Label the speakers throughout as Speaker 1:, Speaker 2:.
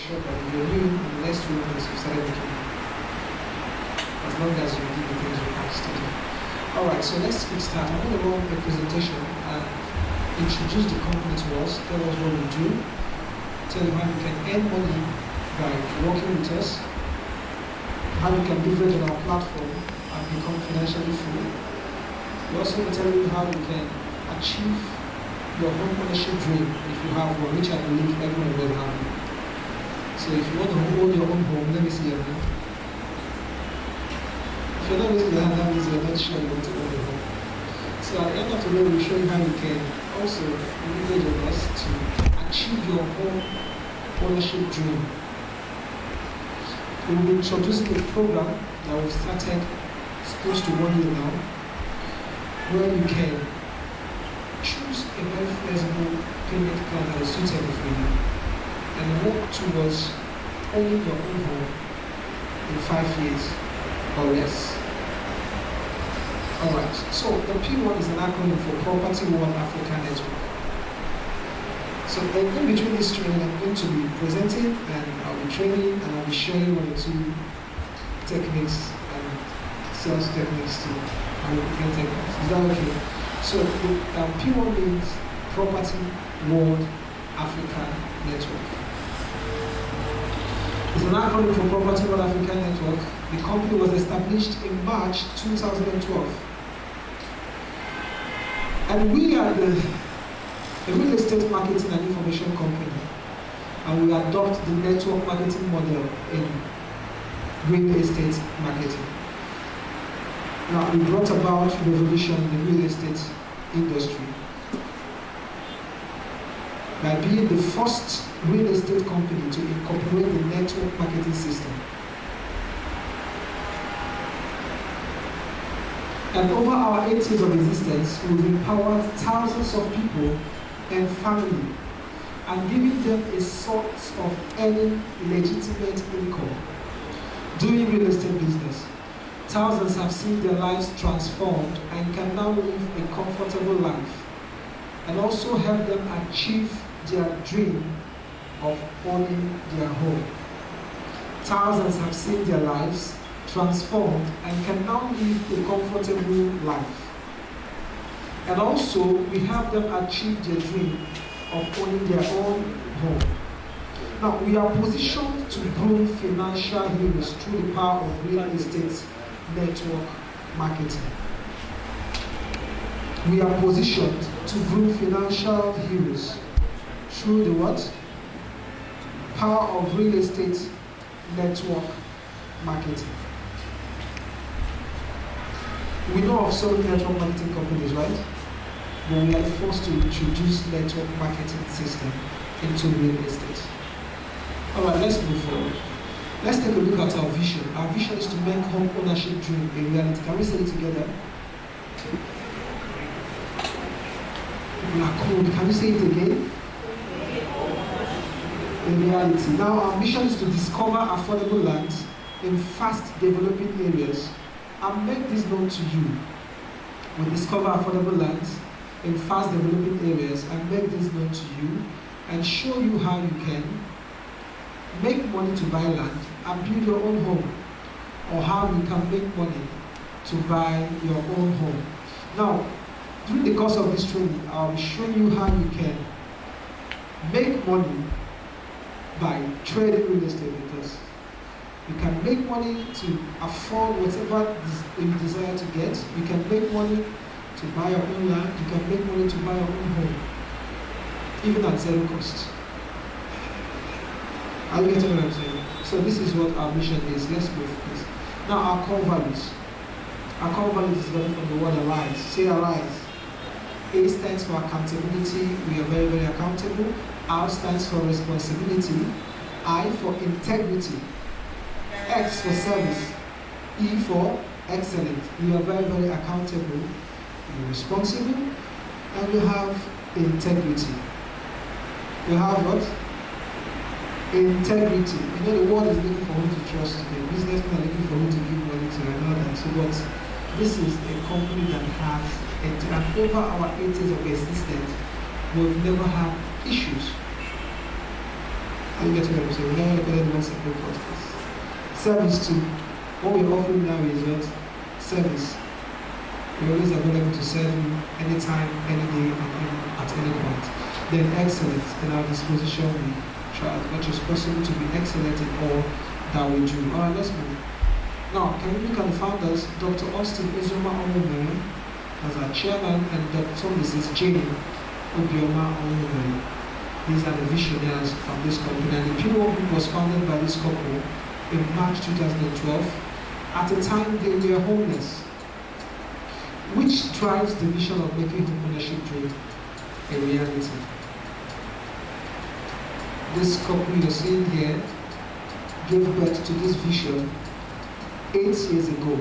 Speaker 1: sure that you're new in the next 2 months you started making money. As long as you do the things you have to do. Alright, so let's start. I'm going to run a presentation and introduce the company to us, tell us what we do, tell you how you can earn money by working with us, how you can leverage on our platform and become financially free. We also will tell you how you can achieve your home ownership dream if you have one, which I believe everyone will have. So if you want to own your own home, let me see your hand. If you're not raising your hand, that means you're not sure you want to own your home. So at the end of the day, we'll show you how you can also leverage on us to achieve your home ownership dream. We'll be introducing a program that we've started close to 1 year now, where you can choose a very flexible payment plan that is suitable for you and work towards owning your own home in 5 years or less. Alright, so the P1 is an acronym for Property One Africa Network. So in between this training, I'm going to be presenting and I'll be training and I'll be sharing 1 or 2 techniques and sales techniques too. Is that okay? So P1 means Property World Africa Network. It's an acronym for Property World Africa Network. The company was established in March 2012. And we are the real estate marketing and information company. And we adopt the network marketing model in real estate marketing. Now, we brought about revolution in the real estate industry by being the first real estate company to incorporate the network marketing system. And over our 8 years of existence, we've empowered thousands of people and family and giving them a source of earning legitimate income doing real estate business. Thousands have seen their lives transformed and can now live a comfortable life and also help them achieve their dream of owning their home. Thousands have seen their lives transformed and can now live a comfortable life. And also, we help them achieve their dream of owning their own home. Now, we are positioned to grow financial heroes through the power of real estate network marketing. We are positioned to grow financial heroes through the what? Power of real estate network marketing. We know of so many network marketing companies, right? But we are forced to introduce network marketing system into real estate. All right, let's move forward. Let's take a look at our vision. Our vision is to make home ownership dream a reality. Can we say it together? People are cold. Can we say it again? A reality. Now, our mission is to discover affordable lands in fast developing areas and make this known to you. We discover affordable lands in fast developing areas and make this known to you and show you how you can make money to buy land and build your own home, or how you can make money to buy your own home. Now, during the course of this training, I'll be showing you how you can make money by trading real estate with us. You can make money to afford whatever you desire to get. You can make money to buy your own land. You can make money to buy your own home, even at zero cost. Are you getting what I'm saying? So this is what our mission is. Let's move, please. Now, our core values. Our core values is derived from the word arise. Say arise. A stands for accountability. We are very, very accountable. R stands for responsibility. I for integrity. X for service. E for excellent. We are very, very accountable. We are responsible. And we have integrity. We have what? Integrity. You know, the world is looking for who to trust. The businessmen are looking for who to give money to and all that. So, but this is a company that has, and over our 8 years of existence, we've never had issues. Are you get what I'm saying? We never recorded one separate podcast. Service too. What we're offering now is what? Service. We're always available to serve you anytime, any day, and at any point. Then excellence. In our disposition, we try as much as possible to be excellent in all that we do. Alright, let's move. Now, can you look at the founders? Dr. Austin Uzoma Onwumere as our chairman, and Dr. Mrs. Jane Obioma Onwumere. These are the visionaries of this company. And the Pwan Group was founded by this couple in March 2012. At the time, they were homeless, which drives the vision of making home ownership dream a reality. This couple you're seeing here gave birth to this vision 8 years ago,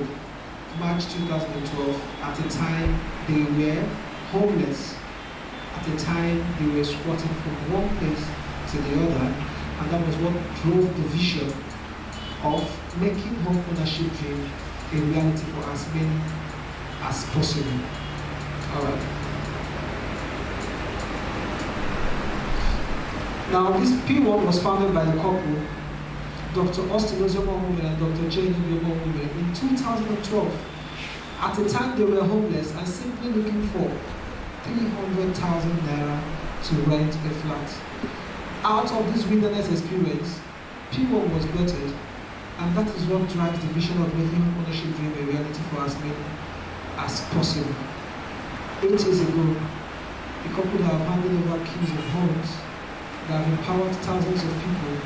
Speaker 1: March 2012. At the time, they were homeless. At the time, they were squatting from one place to the other, and that was what drove the vision of making home ownership dream a reality for as many as possible. Alright. Now, this Pwan was founded by the couple, Dr. Austin Uzoma Onwumere and Dr. Jane Obioma Onwumere, in 2012. At the time, they were homeless and simply looking for 300,000 naira to rent a flat. Out of this wilderness experience, Pwan was birthed, and that is what drives the vision of making home ownership dream a reality for as many as possible. 8 years ago, the couple have handed over keys of homes that have empowered thousands of people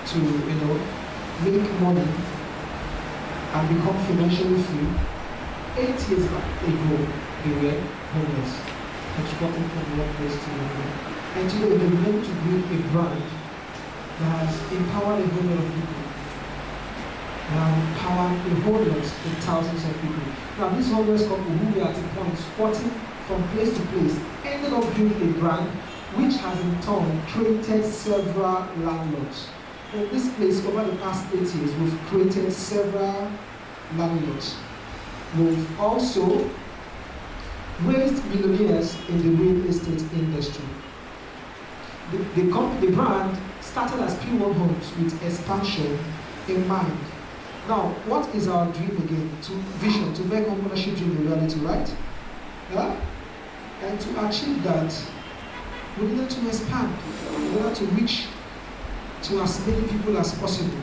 Speaker 1: to, make money and become financially free. 8 years ago, they were homeless and squatting from one place to another. And today, they meant to build a brand that has empowered a whole lot of people. Empowered a whole lot of thousands of people. Now, this homeless couple who were at a point squatting from place to place ended up building a brand which has in turn created several landlords. In this place, over the past 8 years, we've created several landlords. We've also raised millionaires in the real estate industry. The brand started as Pwan Homes with expansion in mind. Now, what is our dream again? Vision, to make home ownership dream a reality, right? Yeah? And to achieve that, we needed to expand. We needed to reach to as many people as possible.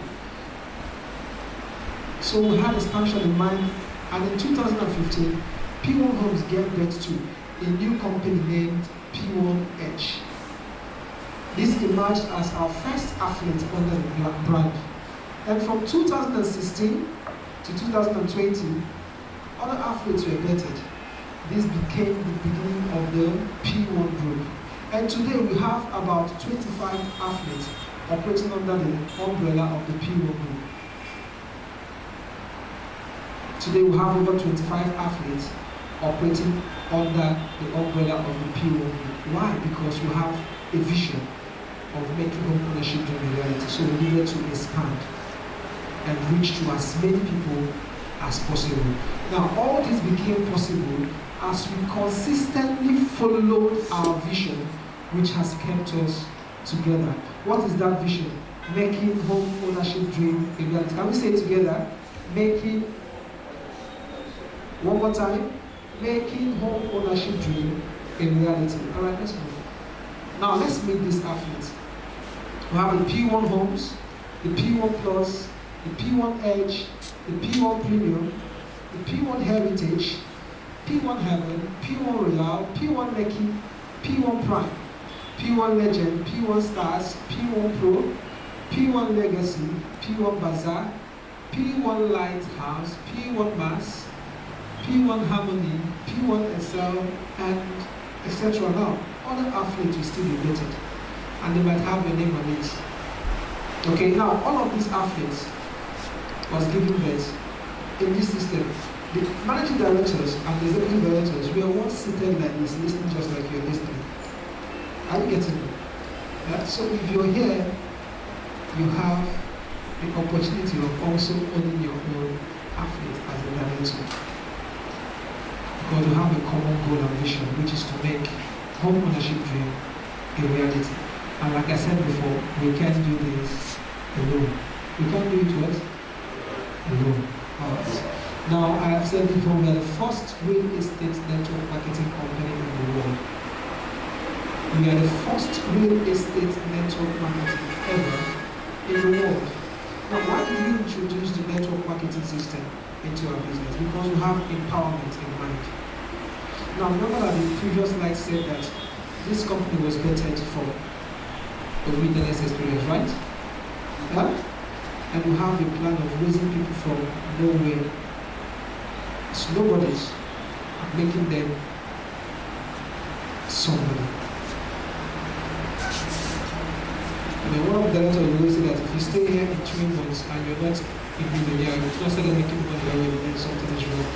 Speaker 1: So we had expansion in mind, and in 2015, Pwan Homes gave birth to a new company named Pwan Edge. This emerged as our first affiliate under the brand. And from 2016 to 2020, other affiliates were vetted. This became the beginning of the Pwan Group. And today we have about 25 affiliates operating under the umbrella of the Pwan Group. Today we have over 25 affiliates operating under the umbrella of the Pwan Group. Why? Because we have a vision of making home ownership a reality. So we needed to expand and reach to as many people as possible. Now, all this became possible as we consistently followed our vision, which has kept us together. What is that vision? Making home ownership dream a reality. Can we say it together? One more time. Making home ownership dream a reality. All right, let's move. Now, let's meet these athletes. We have the Pwan Homes, the Pwan Plus, the Pwan Edge, the Pwan Premium, the Pwan Heritage, Pwan Heaven, Pwan Royal, Pwan Lekki, Pwan Prime, Pwan Legend, Pwan Stars, Pwan Pro, Pwan Legacy, Pwan Bazaar, Pwan Lighthouse, Pwan Mass, Pwan Harmony, Pwan Excel, and etc. Now, other affiliates will still be vetted, and they might have your name on it. Okay, now all of these affiliates was given birth in this system. The managing directors and the executive directors were once seated like this, listening just like you're listening. Are you getting me? Yeah? So if you're here, you have the opportunity of also owning your own affiliate as a director. Because you have a common goal and vision, which is to make home ownership dream a reality. And like I said before, we can't do this alone. We can't do it what? Alone. Alright. Now, I have said before, we are the first real estate network marketing company in the world. We are the first real estate network marketing ever in the world. Now, why did we introduce the network marketing system into our business? Because we have empowerment in mind. Now, remember that the previous slide said that this company was vetted for a wilderness experience, right? Yeah? And we have a plan of raising people from nowhere, it's nobodies, and making them somebody. One of the directors will always say that if you stay here in 3 months and you're not a millionaire, you're not starting making money already, then something is wrong.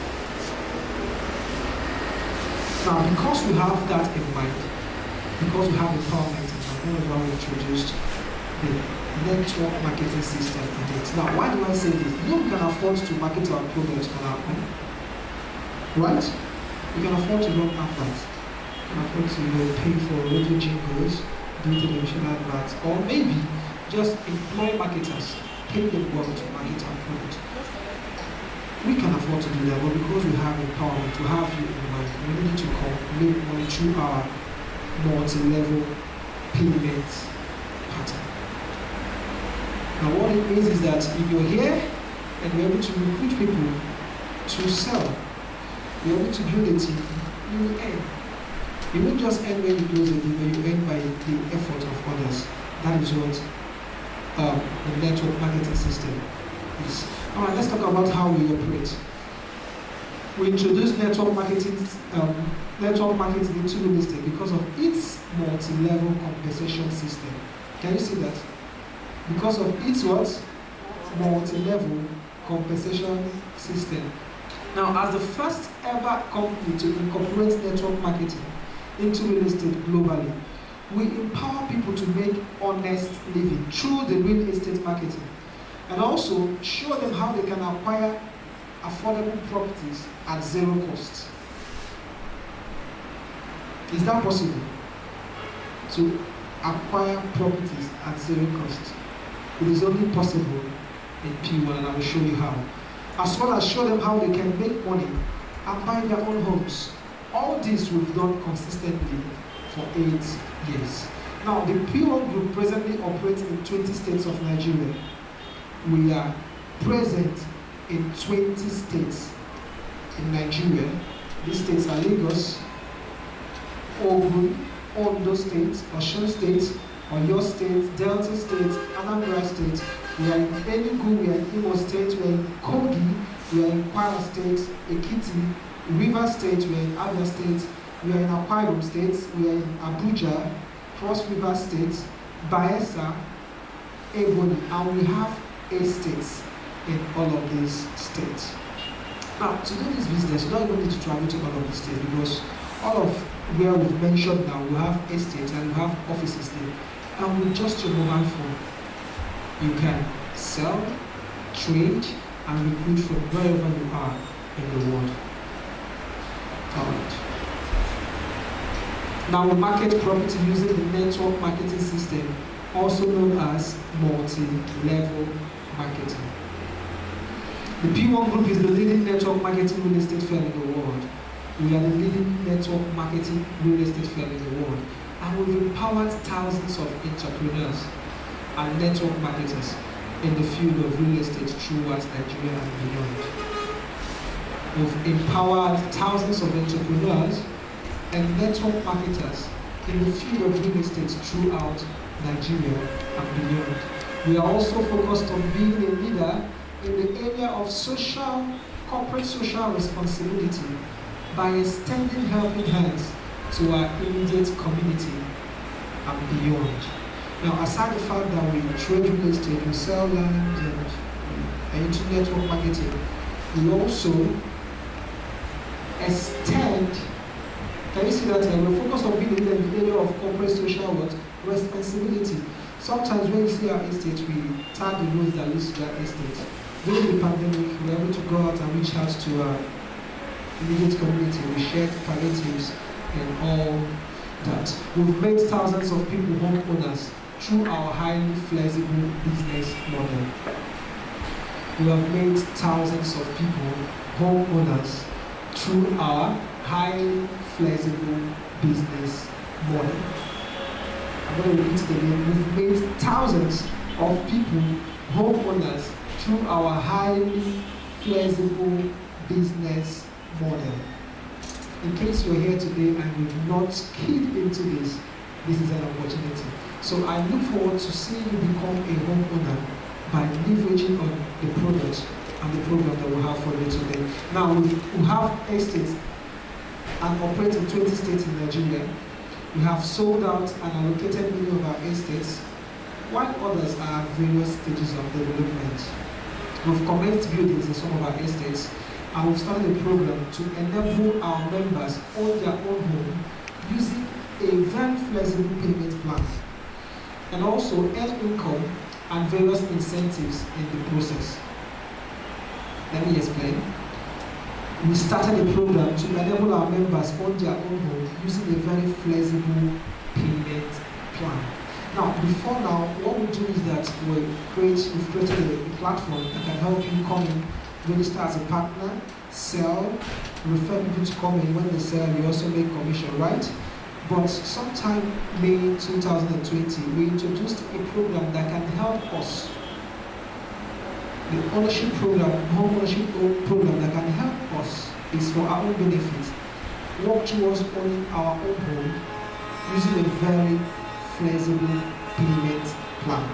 Speaker 1: Now, because we have that in mind, because we have empowerment in mind, that is why we introduced the network marketing system in it. Now, why do I say this? You can afford to market our products on our own, right? You can afford to run adverts. You can afford to pay for radio jingles, do television adverts, or maybe just employ marketers, pay them well to market our product. We can afford to do that, but because we have empowerment, to have you in mind, we need to make money through our multi-level payment pattern. Now what it means is that if you're here and you're able to recruit people to sell, you're able to build a team, you will earn. You won't just earn when you close the deal, but you earn by the effort of others. That is what the network marketing system is. All right, let's talk about how we operate. We introduced network marketing into real estate because of its multi-level compensation system. Can you see that? Because of its what? Multi-level compensation system. Now, as the first ever company to incorporate network marketing into real estate globally, we empower people to make honest living through the real estate marketing, and also show them how they can acquire affordable properties at zero cost. Is that possible? To acquire properties at zero cost. It is only possible in P1, and I will show you how. As well as show them how they can make money and buy their own homes. All this we've done consistently for 8 years. Now, the Pwan Group presently operates in 20 states of Nigeria. We are present in 20 states in Nigeria. These states are Lagos, Ogun, Ondo State, Osun State, Oyo State, Delta State, Anambra State. We are in Enugu, we are in Imo State, we are in Kogi, we are in Kwara State, Ekiti, River State, we are in Abia State, we are in Akwa Ibom State, we are in Abuja, Cross River State, Bayelsa, Ebonyi, and we have 8 states in all of these states. Now, to do this business, you don't even need to travel to all of these states, because all of where we've mentioned now, we have 8 states and we have offices there. And with just your mobile phone, you can sell, trade, and recruit from wherever you are in the world. Alright. Now we market property using the network marketing system, also known as multi-level marketing. The P1 Group is the leading network marketing real estate firm in the world. We are the leading network marketing real estate firm in the world. And we've empowered thousands of entrepreneurs and network marketers in the field of real estate throughout Nigeria and beyond. We've empowered thousands of entrepreneurs and network marketers in the field of real estate throughout Nigeria and beyond. We are also focused on being a leader in the area of corporate social responsibility by extending helping hands to our immediate community and beyond. Now, aside the fact that we trade real estate, we sell land and into network marketing, we also extend. Can you see that we're focused on being in the area of corporate social responsibility? Sometimes when you see our estate, we tag the roads that leads to that estate. During the pandemic, we were able to go out and reach out to our immediate community. We shared palliatives and all that. We've made thousands of people homeowners through our highly flexible business model. We have made thousands of people homeowners through our highly flexible business model. I'm going to repeat it again. We've made thousands of people homeowners through our highly flexible business model. In case you're here today and you've not keyed into this, this is an opportunity. So I look forward to seeing you become a homeowner by leveraging on the product and the program that we have for you today. Now, we have estates and operate in 20 states in Nigeria. We have sold out and allocated many of our estates, while others are at various stages of development. We've commenced buildings in some of our estates, and we've started a program to enable our members own their own home using a very flexible payment plan, and also earn income and various incentives in the process. Let me explain. We started a program to enable our members own their own home using a very flexible payment plan. Now, before now, what we do is that we've created a platform that can help you come in, register as a partner, sell, refer people to come in. When they sell, you also make commission, right? But sometime May 2020, we introduced a program that can help us. The ownership program, home ownership program that can help us is for our own benefit. Work towards owning our own home using a very flexible payment plan.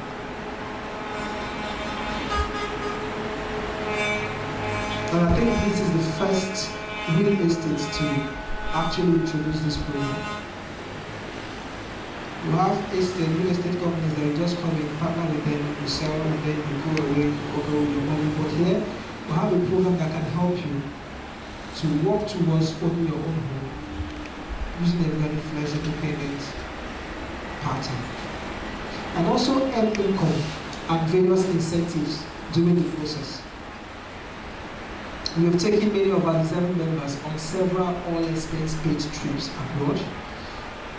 Speaker 1: And I think this is the first real estate to actually introduce this program. You have real estate companies that you just come in, partner with them, you sell, and then you go away, you go with your money. But here, we have a program that can help you to work towards owning your own home using a very flexible payment pattern. And also earn income and various incentives during the process. We have taken many of our deserving members on several all-expense paid trips abroad.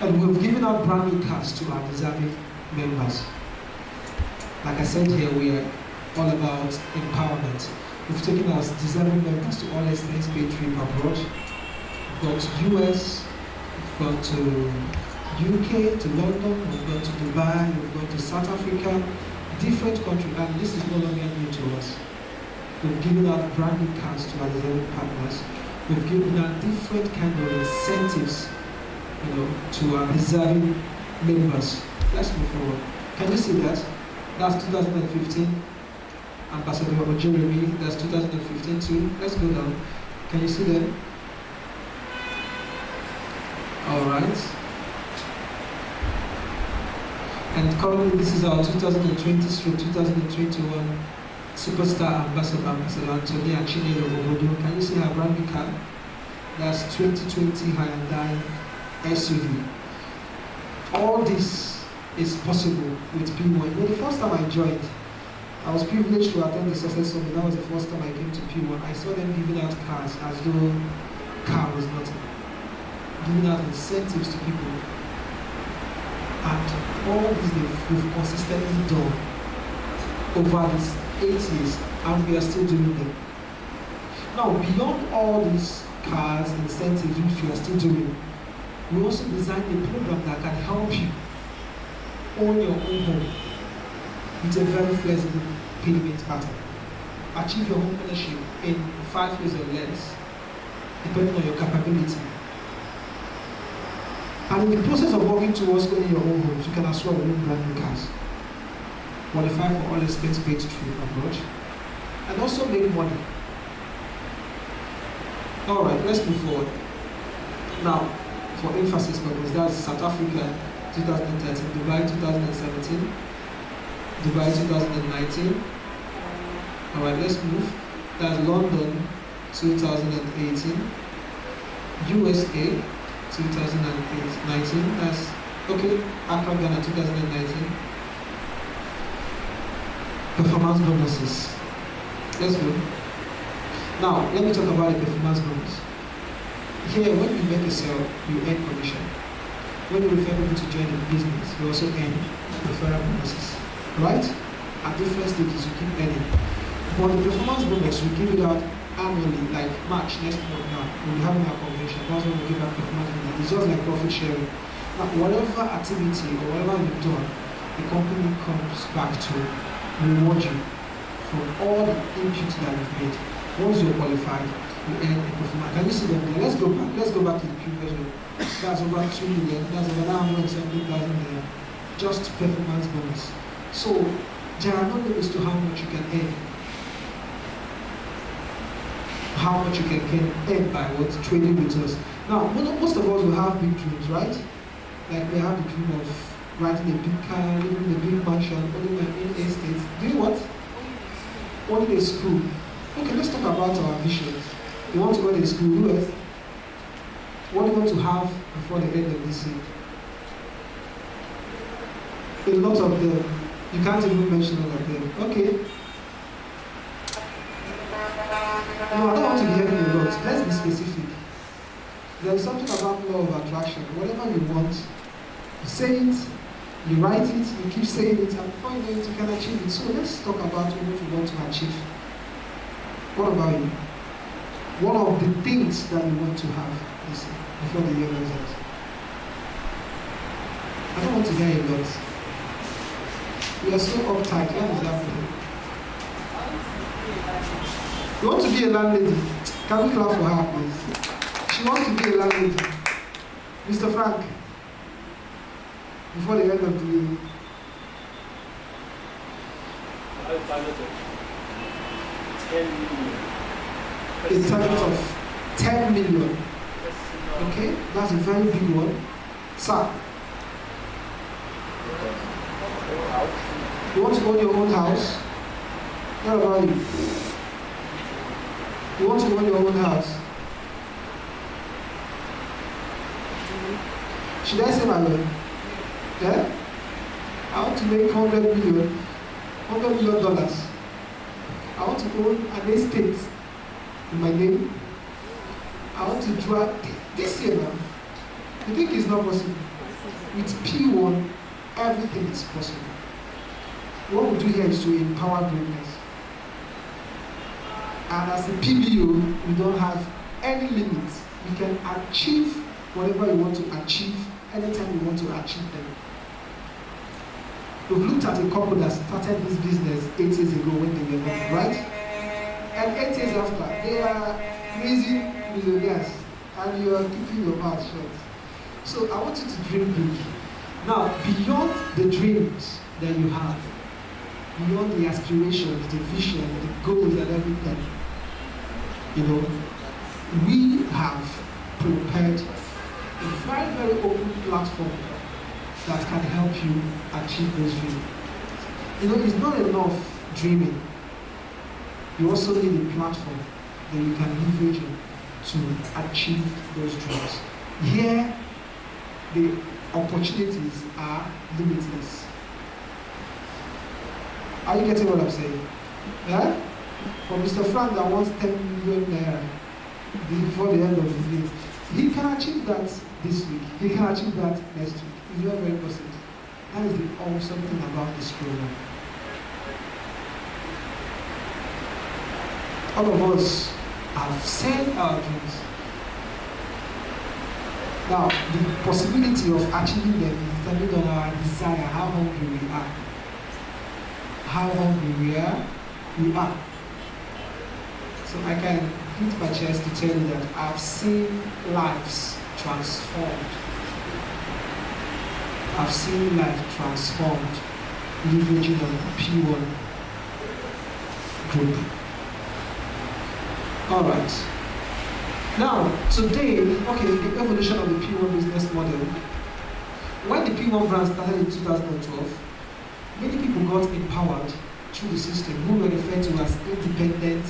Speaker 1: And we have given out brand new cars to our deserving members. Like I said here, we are all about empowerment. We've taken our deserving members to all expense paid trip abroad. We've gone to US, we've gone to UK, to London, we've gone to Dubai, we've gone to South Africa, different countries, and this is no longer new to us. We've given out brand new cars to our deserving partners. We've given out different kind of incentives, to our deserving members. Let's move forward. Can you see that? That's 2015. Ambassador Jeremy, that's 2015 too. Let's go down. Can you see that? Alright. And currently this is our 2020-2021 Superstar Ambassador Anthony and Chinelo Obodo. Can you see our brand new car? That's 2020 Hyundai SUV. All this is possible with P1. The first time I joined, I was privileged to attend the Success Summit. That was the first time I came to P1. I saw them giving out cars as though car was nothing. Giving out incentives to people. And all this we've consistently done over these 8 years, and we are still doing them. Now, beyond all these cars, incentives which we are still doing, we also designed a program that can help you own your own home with a very flexible payment pattern. Achieve your home ownership in 5 years or less, depending on your capability. And in the process of working towards owning your own homes, you can as well own brand new cars. Qualify for all expense paid trip abroad, and also make money. Alright, let's move forward. Now, for emphasis purposes, that's South Africa 2013, Dubai 2017, Dubai 2019. Alright, let's move. That's London 2018, USA 2019. That's okay. Accra, Ghana 2019. Performance bonuses. Let's go. Now, let me talk about the performance bonus. Here, when you make a sale, you earn commission. When you refer people to join the business, you also earn referral bonuses, right? At different stages, you keep earning. But the performance bonus, we give it out annually, like March next month now. We'll be having our convention. That's when we give out performance bonus. It's just like profit sharing. Now, whatever activity or whatever you've done, the company comes back to reward you for all the inputs that you've made. Once you're qualified, you earn a performance. Can you see them there? Let's go back. Let's go back to the previous one. That's over 2 million. That's over 970,000 there. Just performance bonus. So there are no limits to how much you can earn. How much you can earn by what? Trading with us. Now, most of us will have big dreams, right? Like we have the dream of writing a big car, living in a big mansion, owning my own estate. Doing what? Owning a school. Okay, let's talk about our visions. You want to go to a school, who else? What do you want to have before the end of this year? A lot of them. You can't even mention all of them. Okay. No, I don't want to be hearing a lot. Let's be specific. There is something about law of attraction. Whatever you want, you say it, you write it, you keep saying it, and before you know it, you can achieve it. So let's talk about what you want to achieve. What about you? One of the things that you want to have is before the year runs out. I don't want to hear a lot. You are so uptight. What is happening? You want to be a landlady? Can we clap for her, please? She wants to be a landlady. Mr. Frank, before the end of the year. A target of 10 million. Okay, that's a very big one. Sir, you want to own your own house? What about you? You want to own your own house? Should I say my word? Yeah? I want to make $100 million. I want to own an estate in my name. I want to drive this year now. You think it's not possible? With P1, everything is possible. What we do here is to empower greatness. And as a PBO, we don't have any limits. You can achieve whatever you want to achieve anytime you want to achieve them. We've looked at a couple that started this business 8 years ago when they were young, right? And 8 years after, they are crazy millionaires, and you are keeping your mouth shut. So I want you to dream big. Now, beyond the dreams that you have, beyond the aspirations, the vision, the goals and everything, you know, we have prepared a very, very open platform that can help you achieve those dreams. You know, it's not enough dreaming. You also need a platform that you can leverage to achieve those dreams. Here, the opportunities are limitless. Are you getting what I'm saying? Yeah? For Mr. Frank that wants 10 million naira before the end of the year, he can achieve that this week. He can achieve that next week. It's very, very possible. That is the awesome thing about this program. All of us have set our dreams. Now, the possibility of achieving them is depending on our desire, how hungry we are. How hungry we are. So I can hit my chest to tell you that I've seen lives transformed. I've seen life transformed leveraging on the P1 group. Alright. Now, today, okay, the evolution of the P1 business model. When the P1 brand started in 2012, many people got empowered through the system who were referred to as independent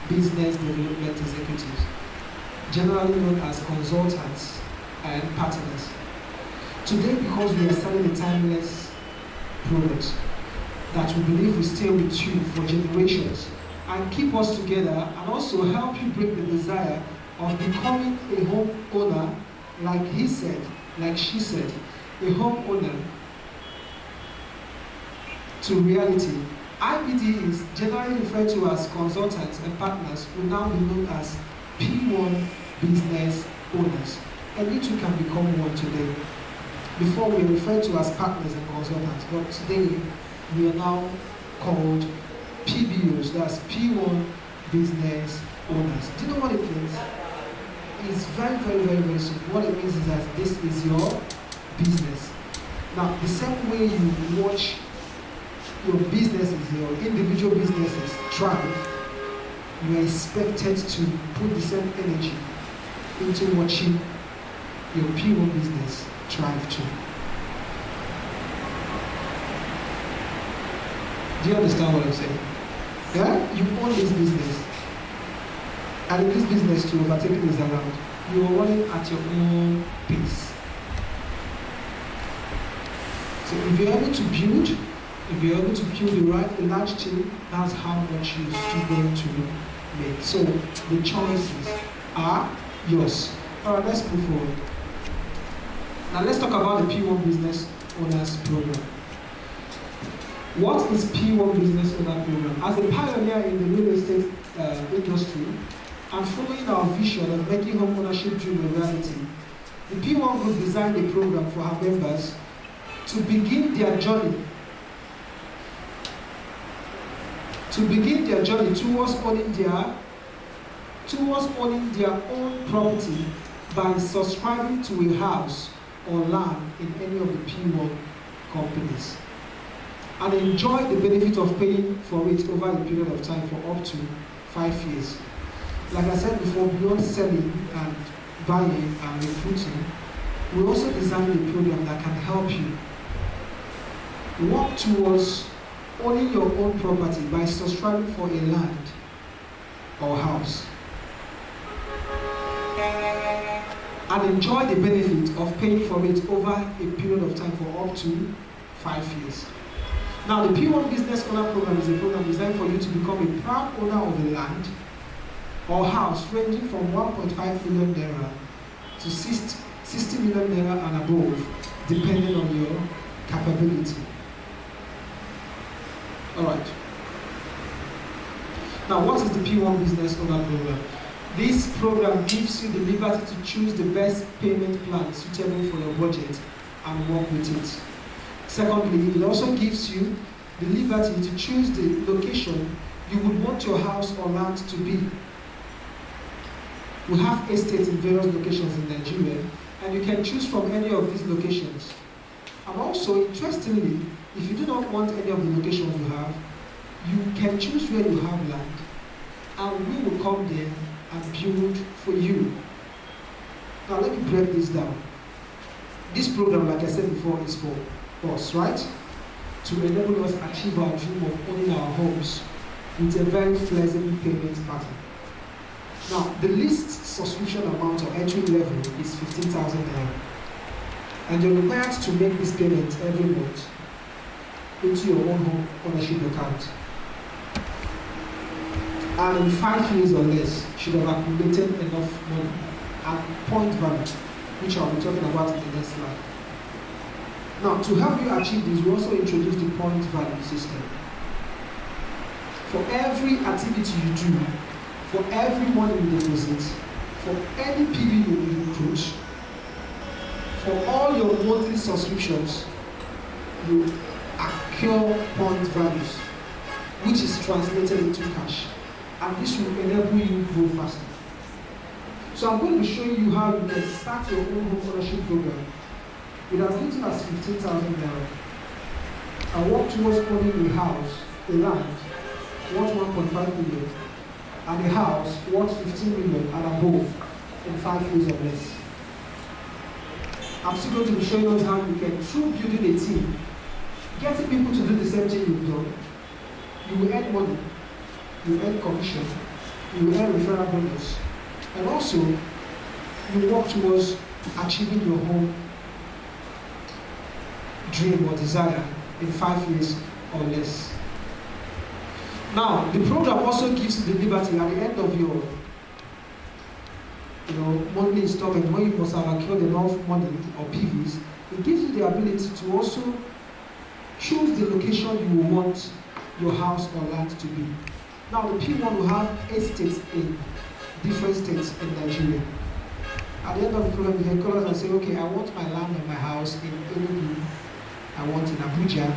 Speaker 1: business development executives, generally known as consultants and partners. Today, because we are selling a timeless product that we believe will stay with you for generations and keep us together and also help you break the desire of becoming a home owner, like he said, like she said, a homeowner to reality. IBD is generally referred to as consultants and partners who now be known as P1 business owners. And you too can become one today. Before we were referred to as partners and consultants, but today we are now called PBOs, that's P1 business owners. Do you know what it means? It's very simple. What it means is that this is your business. Now, the same way you watch your businesses, your individual businesses thrive, you are expected to put the same energy into watching your P1 business thrive too. Do you understand what I'm saying? Yeah? You own this business. And in this business to overtake things around, you are running at your own pace. So if you're able to build, a large team, that's how much you're still going to make. So the choices are yours. Alright, let's move forward. Now let's talk about the P1 Business Owners Program. What is P1 Business Owner Program? As a pioneer in the real estate industry, and following our vision of making home ownership dream a reality, the P1 Group designed a program for our members to begin their journey towards owning their own property by subscribing to a house or land in any of the P1 companies, and enjoy the benefit of paying for it over a period of time for up to 5 years. Like I said before, beyond selling and buying and recruiting, we also designed a program that can help you work towards owning your own property by subscribing for a land or house, and enjoy the benefit of paying for it over a period of time for up to 5 years. Now, the P1 Business Owner Program is a program designed for you to become a proud owner of a land or house ranging from 1.5 million naira to 60 million naira and above, depending on your capability. Alright. Now, what is the P1 Business Owner Program? This program gives you the liberty to choose the best payment plan suitable for your budget and work with it. Secondly, it also gives you the liberty to choose the location you would want your house or land to be. We have estates in various locations in Nigeria, and you can choose from any of these locations. And also, interestingly, if you do not want any of the locations you have, you can choose where you have land, and we will come there and build for you. Now, let me break this down. This program, like I said before, is for us, right? To enable us achieve our dream of owning our homes with a very flexible payment pattern. Now, the least subscription amount or entry level is 15,000 naira, and you're required to make this payment every month into your own home ownership account. And in 5 years or less, you should have accumulated enough money at point value, which I'll be talking about in the next slide. Now, to help you achieve this, we also introduced the point value system. For every activity you do, for every money you deposit, for any PV you recruit, for all your monthly subscriptions, you accrue point values, which is translated into cash. And this will enable you to grow faster. So I'm going to show you how you can start your own home ownership program with as little as 15,000 naira and work towards owning a house, a land worth 1.5 million, and a house worth 15 million and above in 5 years or less. I'm still going to be showing us how you can, through building a team, getting people to do the same thing you've done. You will earn money, you will earn commission, you will earn referral bonus, and also you work towards achieving your home dream or desire in 5 years or less. Now, the program also gives you the liberty at the end of your monthly installment, when you must have accrued enough money or PVs, it gives you the ability to also choose the location you want your house or land to be. Now the P1 will have 8 states in different states in Nigeria. At the end of the program, you can call us and say, okay, I want my land and my house in Enugu, I want in Abuja,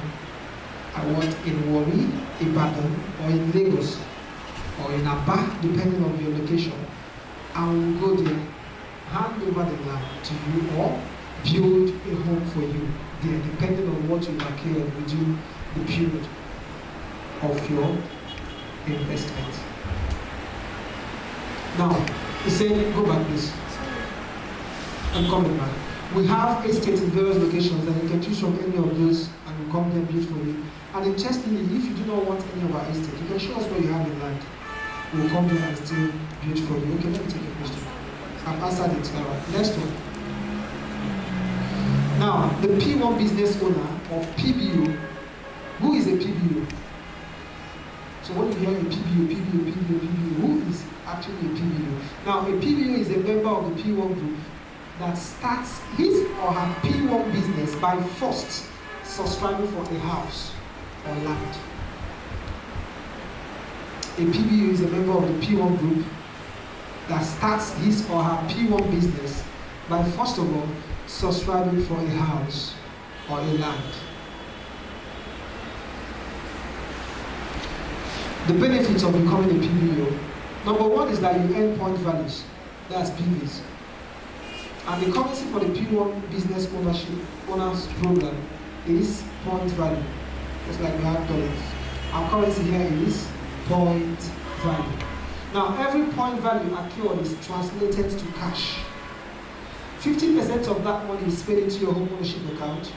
Speaker 1: I want in Warri, Ibadan, or in Lagos, or in Aba, depending on your location. And we'll go there, hand over the land to you, or build a home for you there, depending on what you acquired within the period of your investment. Now, he said, go back please. I'm coming back. We have estates in various locations and you can choose from any of those and we'll come there and build for you. And interestingly, if you do not want any of our estates, you can show us where you have the land. We'll come there and still build for you. Okay, let me take a question. I've answered it. All right. Next one. Now, the P1 business owner of PBO. Who is a PBO? So when you hear a PBO, who is actually a PBO? Now, a PBO is a member of the P1 group that starts his or her P1 business by first subscribing for a house or land. A PBO is a member of the P1 group that starts his or her P1 business by first of all subscribing for a house or a land. The benefits of becoming a PBO. Number one is that you earn point values, that's PVs. And the currency for the P1 business owners program is point value. Just like we have dollars. Our currency here is point value. Now every point value accrued is translated to cash. 50% of that money is paid into your home ownership account,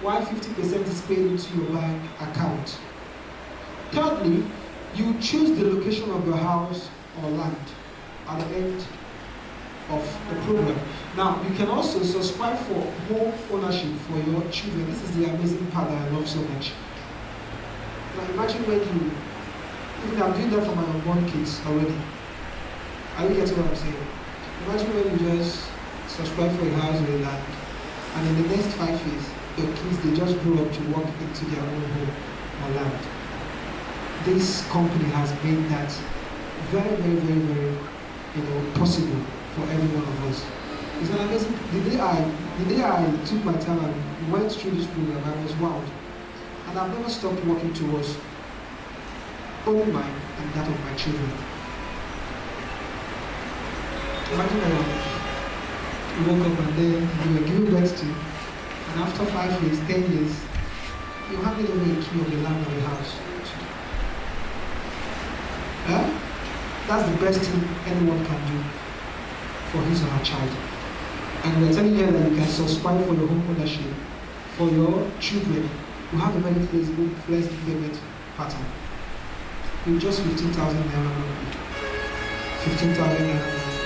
Speaker 1: while 50% is paid into your bank account. Thirdly, you choose the location of your house or land at the end of the program. Now, you can also subscribe for home ownership for your children. This is the amazing part that I love so much. Now, imagine when even I'm doing that for my unborn kids already. Are you getting what I'm saying? Imagine when you just subscribe for a house or a land, and in the next 5 years, your kids, they just grow up to walk into their own home or land. This company has made that very, very, very, very, possible for every one of us. It's an amazing. The day I took my time and went through this program, I was wowed, and I've never stopped working towards owning mine and that of my children. Imagine you woke up and then you were giving birth to, and after 5 years, 10 years, you handed over a key of the land of the house. That's the best thing anyone can do for his or her child. And we're telling you that you can subscribe for your home ownership for your children who have a very flexible payment pattern with just 15,000 naira monthly. 15,000 naira monthly.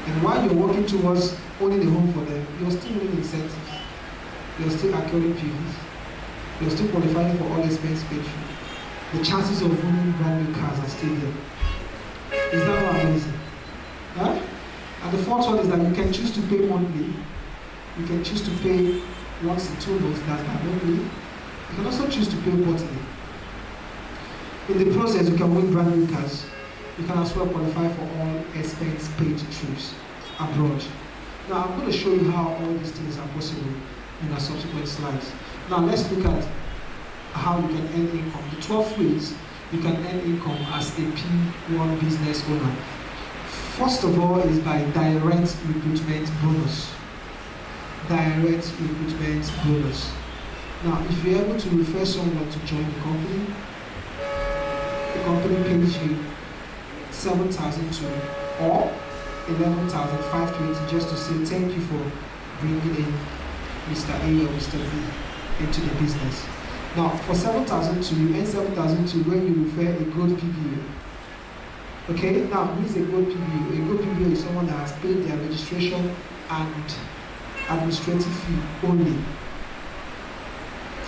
Speaker 1: And while you're working towards owning a home for them, you're still winning incentives. You're still accruing PVs. You're still qualifying for all expense paid. The chances of winning brand new cars are still there. Is that not amazing? Huh? And the fourth one is that you can choose to pay monthly. You can choose to pay once in 2 months, that's by monthly. You can also choose to pay quarterly. In the process, you can win brand new cars. You can as well qualify for all expense paid trips abroad. Now, I'm going to show you how all these things are possible in our subsequent slides. Now, let's look at how you can earn income. The 12 ways you can earn income as a P1 business owner. First of all is by direct recruitment bonus. Direct recruitment bonus. Now, if you're able to refer someone to join the company pays you 7,002 or 11,520 just to say thank you for bringing in Mr. A or Mr. B into the business. Now, for 7,002, you earn 7,002 when you refer a good PBO. Okay, now who is a good PBO? A good PBO is someone that has paid their registration and administrative fee only.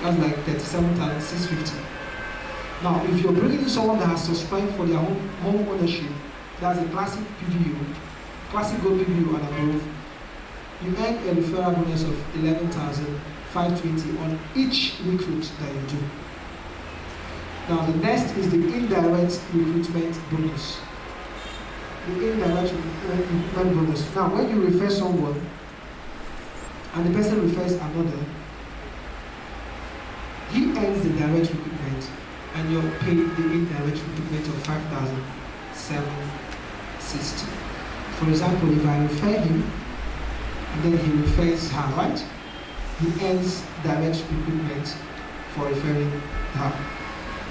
Speaker 1: That's like 37,650. Now, if you're bringing in someone that has subscribed for their home ownership, that's a classic PBO, classic gold PBU and above, you earn a referral bonus of 11,520 on each recruit that you do. Now the next is the indirect recruitment bonus. The indirect recruitment bonus. Now when you refer someone and the person refers another, he earns the direct recruitment and you're paid the indirect recruitment of 5,760. For example, if I refer him and then he refers her, right? He earns direct recruitment for referring her.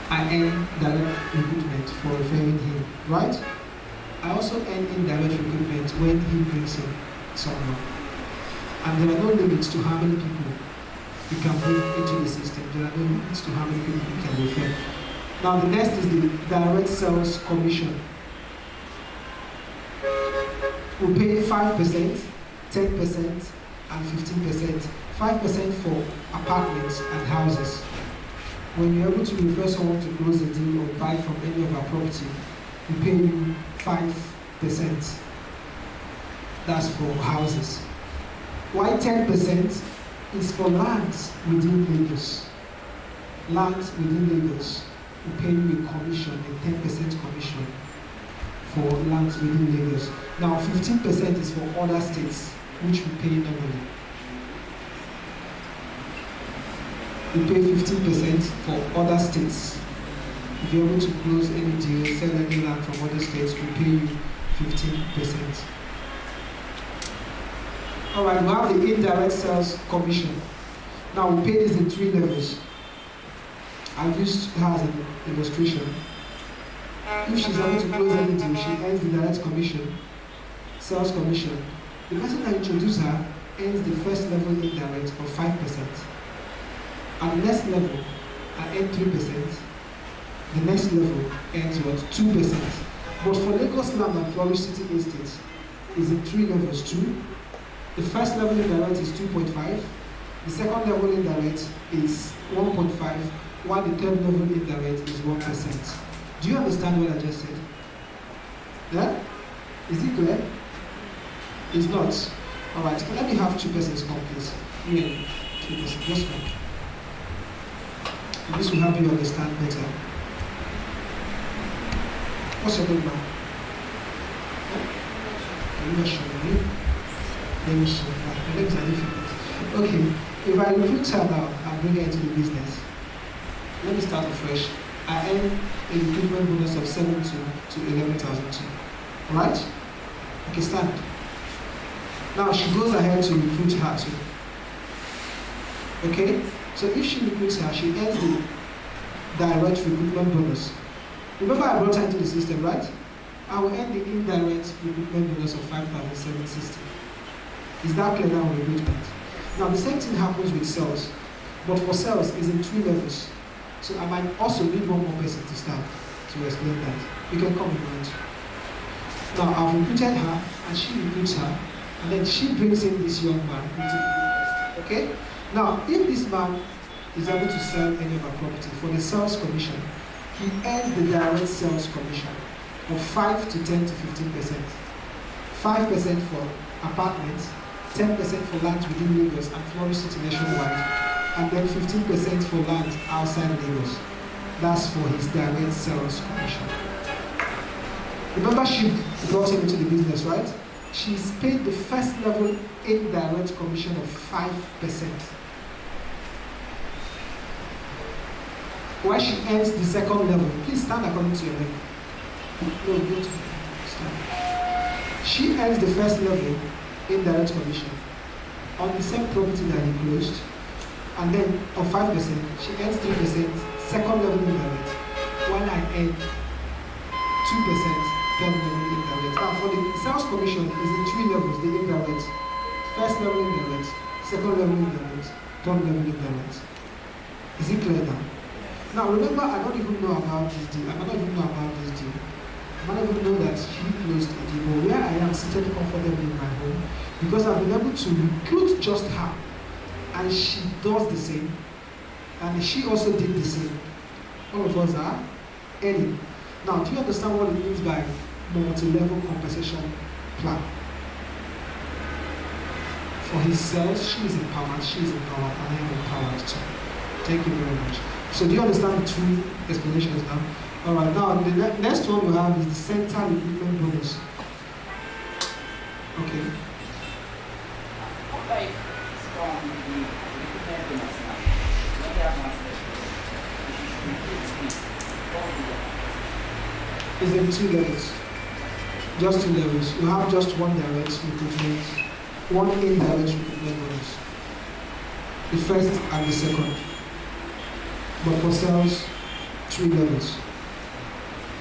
Speaker 1: I earn direct recruitment for referring him, right? I also earn indirect recruitment when he brings in someone. And there are no limits to how many people you can bring into the system. There are no limits to how many people you can refer. Now the next is the direct sales commission. We pay 5%, 10%, and 15%. 5% for apartments and houses. When you're able to refer someone to close a deal or buy from any of our property, we pay you 5%. That's for houses. Why 10% is for lands within Lagos. Lands within Lagos, we pay you a commission, a 10% commission for lands within Lagos. Now 15% is for other states, which we pay normally. We pay 15% for other states. If you're able to close any deal, sell any land from other states, we pay you 15%. All right, we have the indirect sales commission. Now we pay this in 3 levels. I've used her as an illustration. If she's able to close any deal, she earns the direct commission, sales commission. The person that introduces her earns the first level indirect of 5%. At the next level, I earn 3%. The next level earns what? 2%. But for Lagos Land and Flourish City Estates, is in 3 levels too. The first level indirect is 2.5. The second level indirect is 1.5, while the third level indirect is 1%. Do you understand what I just said? Yeah? Is it clear? It's not. All right. Let me have 2 persons come, please. Yeah, 2 persons. Just come. This will help you understand better. What's your name now? Can you show me? Let me show you. My names are difficult. Okay. If I recruit her now and bring her into the business, let me start afresh. I earn a recruitment bonus of 7,200 to 11,200. Alright? Okay, stand. Now she goes ahead to recruit her too. Okay? So if she recruits her, she earns the direct recruitment bonus. Remember I brought her into the system, right? I will earn the indirect recruitment bonus of 5,760. Is that clear now on recruitment? Now the same thing happens with sales. But for sales, it's in 3 levels. So I might also need one more person to start to explain that. You can come in mind. Now I've recruited her and she recruits her, and then she brings in this young man into the business. Okay? Now, if this man is able to sell any of our property for the sales commission, he earns the direct sales commission of 5 to 10 to 15%. 5% for apartments, 10% for land within Lagos and Flourish City nationwide, and then 15% for land outside Lagos. That's for his direct sales commission. Remember, she brought him into the business, right? She's paid the first level indirect commission of 5%. While she earns the second level, please stand according to your level. No, go to stand. She earns the first level indirect commission on the same property that he closed, and then of 5%, she earns 3%, second level indirect, while I earn 2% third level indirect. Now for the sales commission is in 3 levels, the indirect. First level indirect, second level indirect, third level indirect. Is it clear now? Now remember, I don't even know about this deal. I don't even know about this deal. I don't even know that he closed the deal. But where I am seated comfortably in my home, because I've been able to recruit just her, and she does the same, and she also did the same. All of us are earning. Now, do you understand what it means by multi-level compensation plan? For his cells, she is empowered, and I am empowered too. Thank you very much. So do you understand the two explanations now? Alright, now the next one we have is the center recruitment bonus. Okay. Is there 2 levels? Just 2 levels. You have just one direct recruitment, one indirect recruitment bonus. The first and the second. But for sales, 3 levels.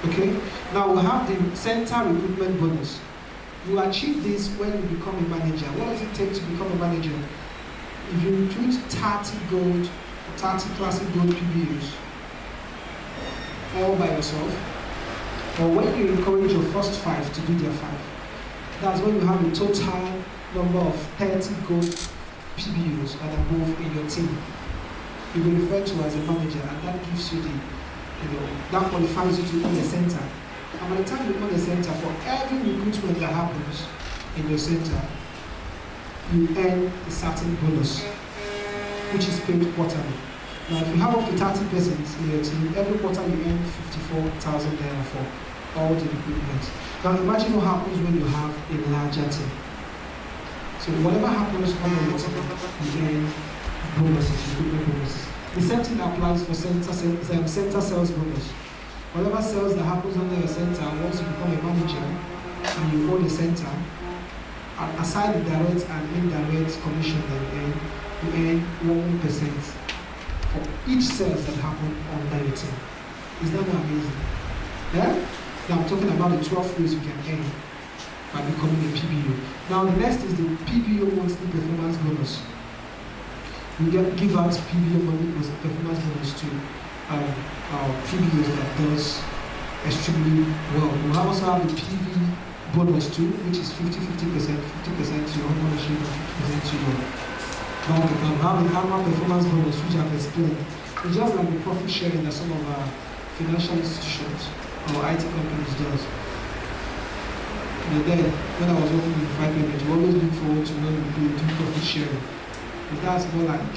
Speaker 1: Okay? Now we have the center recruitment bonus. You achieve this when you become a manager. What does it take to become a manager? If you recruit 30 gold, 30 classic gold PBUs, all by yourself, or when you encourage your first 5 to do their 5, that's when you have a total number of 30 gold PBUs and above in your team. You will be referred to as a manager, and that gives you the, that qualifies you to own a center. And by the time you own a center, for every recruitment that happens in your center, you earn a certain bonus, which is paid quarterly. Now, if you have up to 30 persons in your team, every quarter you earn 54,000 naira for all the recruitment. Now, imagine what happens when you have a larger team. So, whatever happens on your team, you earn bonuses, recruitment bonuses. The same thing applies for center sales bonus. Whatever sales that happens under your center, once you become a manager and you own a center, aside the direct and indirect commission that you earn 1% for each sales that happen under your team. Is that not amazing? Yeah? Now I'm talking about the 12 ways you can earn by becoming a PBU. Now the next is the PBU monthly performance bonus. We give out PBU monthly performance bonus to PBUs that does extremely well. We also have the PV bonus too, which is 50% to your own ownership and 50% to your bank account. We have the annual performance bonus, which I've explained. It's just like the profit sharing that some of our financial institutions or IT companies does. And then, when I was working with 5 payments, we always look forward to when we do profit sharing. But that's more like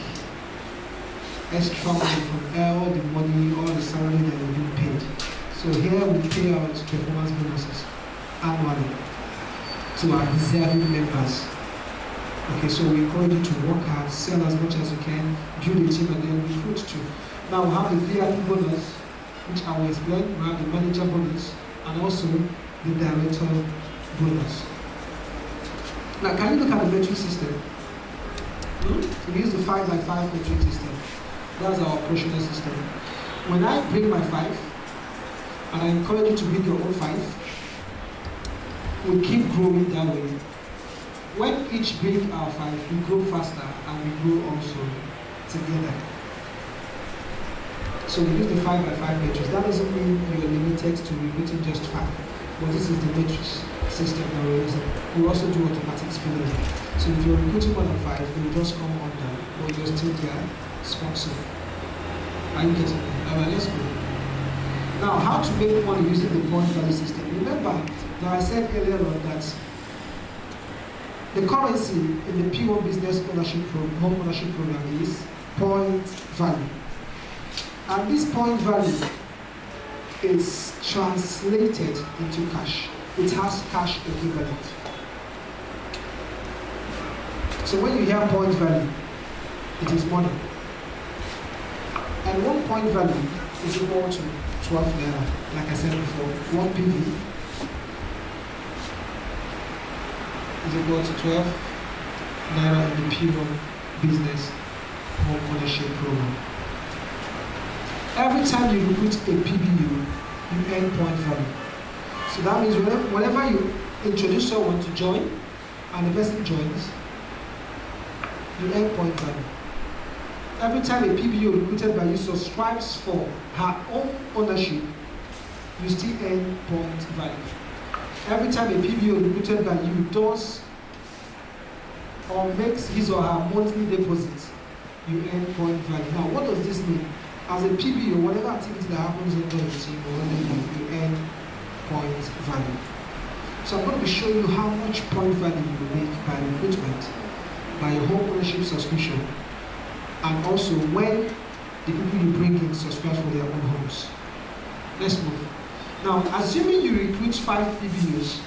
Speaker 1: extra money from all the money, all the salary that you're being paid. So here we pay out performance bonuses annually to our deserving members. Okay, so we encourage you to work hard, sell as much as you can, build a team, and then recruit too. Now we have the VIP bonus, which I will explain. We have the manager bonus and also the director bonus. Now, can you look at the metric system? So we use the 5x5 metric system. That's our operational system. When I bring my 5, and I encourage you to bring your own 5, we keep growing that way. When each bring our 5, we grow faster and we grow also together. So we use the 5x5 matrix. That doesn't mean you're limited to recruiting just 5, but this is the matrix system that we're using. We also do automatic spilling. So if you're recruiting more than 5, you just come under, or you're still there, sponsor. Are you getting it? Alright, let's go. Now, how to make money using the point value system. Remember that I said earlier on that the currency in the P1 business home ownership program is point value. And this point value is translated into cash. It has cash equivalent. So when you hear point value, it is money. And 1 point value is equal to 12 naira, like I said before. 1 PV is equal to 12 naira in the P1 business home ownership program. Every time you recruit a PBU, you earn point value. So that means whenever you introduce someone to join and the person joins, you earn point value. Every time a PBU recruited by you subscribes for her own ownership, you still earn point value. Every time a PBU recruited by you does or makes his or her monthly deposit, you earn point value. Now, what does this mean? As a PBU, whatever activity that happens under your team or under you earn point value. So I'm going to be showing you how much point value you make by recruitment. by your home ownership subscription, and also when the people you bring in subscribe for their own homes. Let's move. Now, assuming you recruit 5 PBUs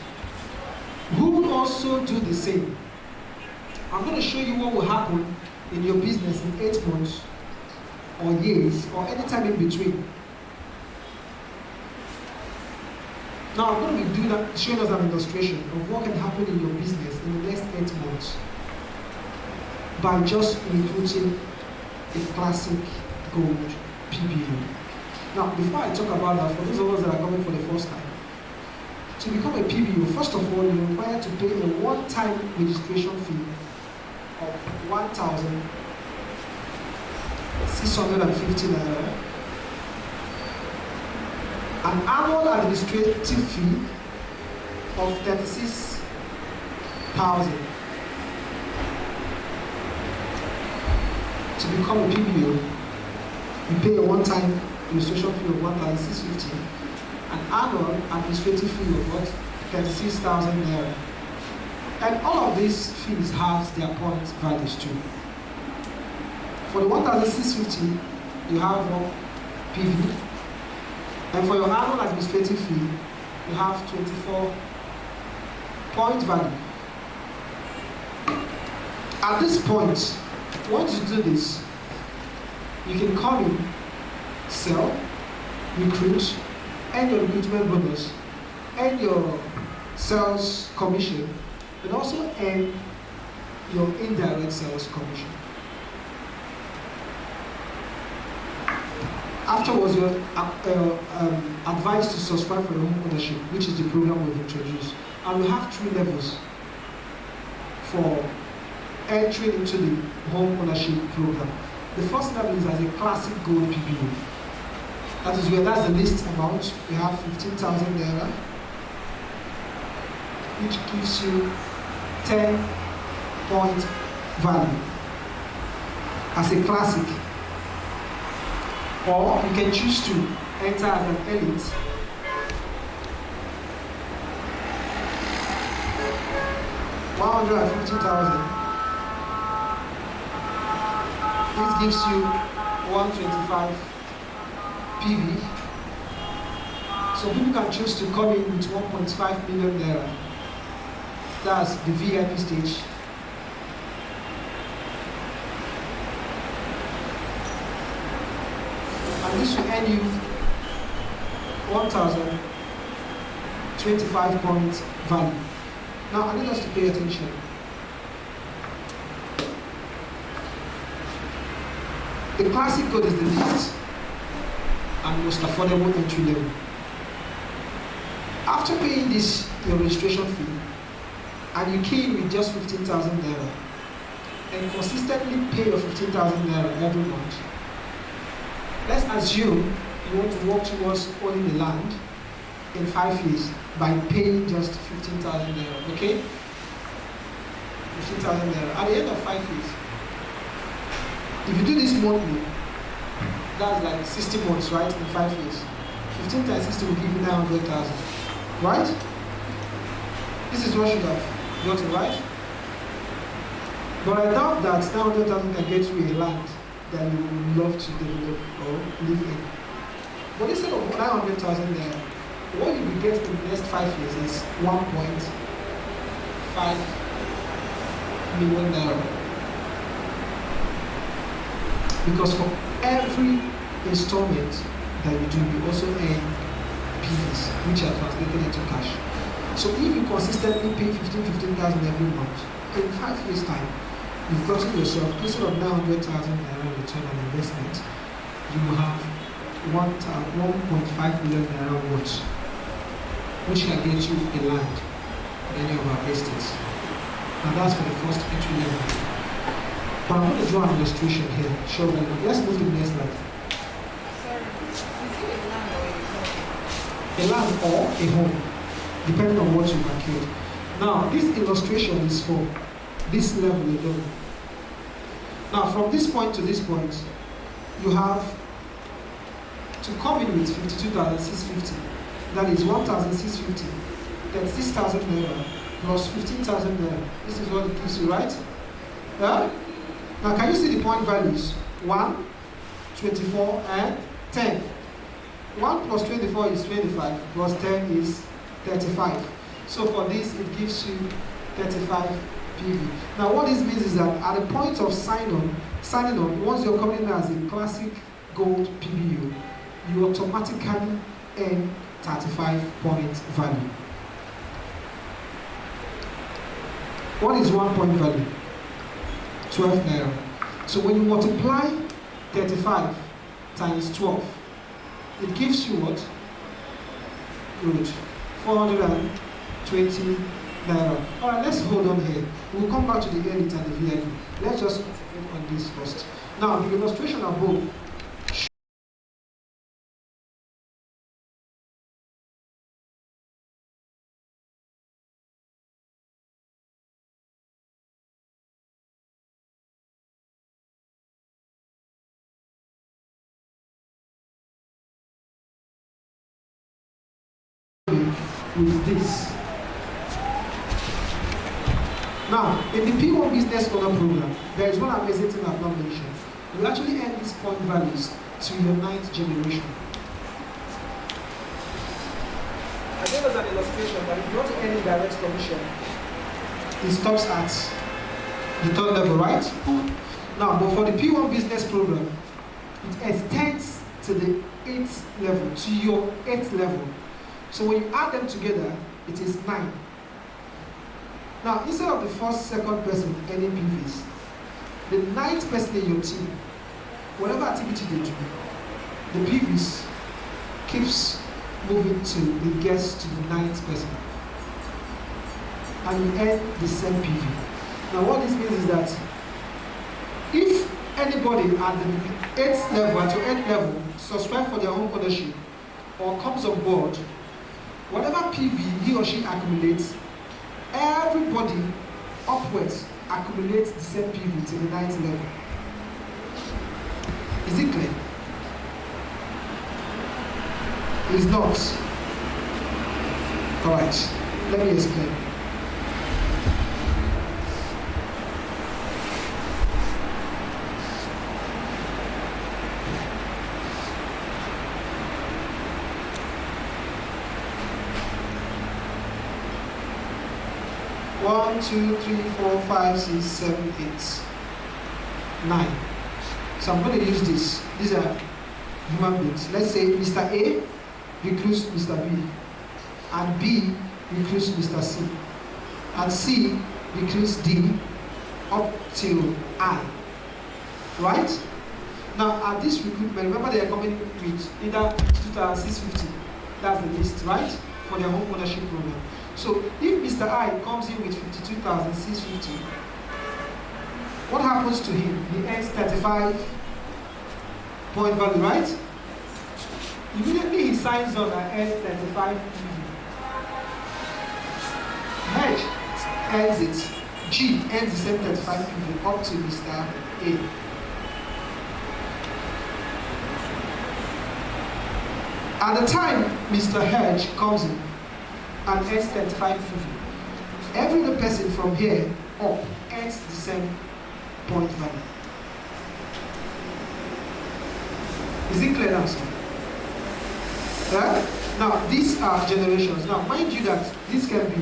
Speaker 1: who would also do the same, I'm going to show you what will happen in your business in 8 months or years or any time in between. Now, I'm going to be showing us an illustration of what can happen in your business in the next 8 months by just recruiting a classic gold PBU. Now, before I talk about that, for those of us that are coming for the first time, to become a PBU, first of all, you're required to pay a one-time registration fee of 1,650 naira, an annual administrative fee of 36,000 to become a PBU. You pay a one-time registration fee of 1,650, an annual administrative fee of what? 36,000 naira. And all of these fees have their point values too. For the 1,650, you have one PV. And for your annual administrative fee, you have 24 point value. At this point, once you do this, you can come in, sell, recruit, earn your recruitment bonus, earn your sales commission, and also earn your indirect sales commission. Afterwards, you're advised to subscribe for your home ownership, which is the program we've introduced. And we have 3 levels for entering into the home ownership program. The first level is as a classic gold PBU. That is where that's the least amount. We have 15,000 naira, which gives you 10 point value as a classic. Or you can choose to enter as an elite. $150,000. This gives you 125 PV. So people can choose to come in with 1.5 million naira. That's the VIP stage. And this will earn you 1,025 points value. Now I need us to pay attention. The classic gold is the least and most affordable entry level. After paying this, your registration fee, and you key in with just 15,000 naira, and consistently pay your 15,000 naira every month, let's assume you want to work towards owning the land in 5 years by paying just 15,000 naira, okay? 15,000 naira. At the end of 5 years, if you do this monthly, that's like 60 months, right? In 5 years. 15 times 60 will give you 900,000, right? This is what you should have gotten, right? But I doubt that 900,000 can get you a land that you would love to develop or live in. But instead of 900,000 there, what you will get in the next 5 years is 1.5 million naira. Because for every installment that you do, you also earn PVs, which are translated into cash. So if you consistently pay 15,000 every month, in 5 years' time, you've gotten yourself, instead of 900,000 naira return on investment, you will have 1.5 million naira worth, which can get you a land in any of our estates. And that's for the first entry level. But I'm going to draw an illustration here. Show them. Let's move to the next slide.
Speaker 2: Sorry, is it a land or a home?
Speaker 1: A land or a home, depending on what you calculate. Now, this illustration is for this level alone. Now, from this point to this point, you have to come in with 52,650. That is 1,650. That's 6,000 naira plus 15,000 naira. This is what it gives you, right? Yeah? Now, can you see the point values? 1, 24, and 10. 1 plus 24 is 25, plus 10 is 35. So for this, it gives you 35 PV. Now, what this means is that at the point of signing on, once you're coming in as a classic gold PBU, you automatically earn 35 point value. What is 1 point value? 12 naira. So when you multiply 35 times 12, it gives you what? Good. 420 naira. Alright, let's hold on here. We'll come back to the elite and the VIP. Let's just concentrate on this first. Now, the illustration above with this. Now, in the P1 Business Owner Program, there is one amazing thing I've not mentioned. You actually earn these point values to your 9th generation. I gave us an illustration that if you want to earn direct commission, it stops at the 3rd level, right? Now, but for the P1 Business Program, it extends to the 8th level, to your 8th level. So when you add them together, it is 9. Now, instead of the first, second person earning PVs, the 9th person in your team, whatever activity they do, the PVs keeps moving to, it gets to the 9th person. And you earn the same PV. Now, what this means is that if anybody at the 8th level, at your 8th level, subscribe for their home ownership or comes on board, whatever PV he or she accumulates, everybody upwards accumulates the same PV to the 9th level. Is it clear? It's not. Alright, let me explain. One, 2, 3, 4, 5, 6, 7, 8, 9. So I'm going to use this. These are human beings. Let's say Mr. A recruits Mr. B, and B recruits Mr. C, and C recruits D up till I. Right? Now, at this recruitment, remember they are coming with either 2,650. That's the list, right? For their home ownership program. So if Mr. I comes in with 52,650, what happens to him? He earns 35 point value, right? Immediately he signs on and earns 35 PV. H earns it. G earns the same 35 PV up to Mr. A. At the time Mr. Hedge comes in and earns 35 PV, every other person from here up earns the same point value. Is it clear now, sir? Yeah? Now, these are generations. Now, mind you that this can be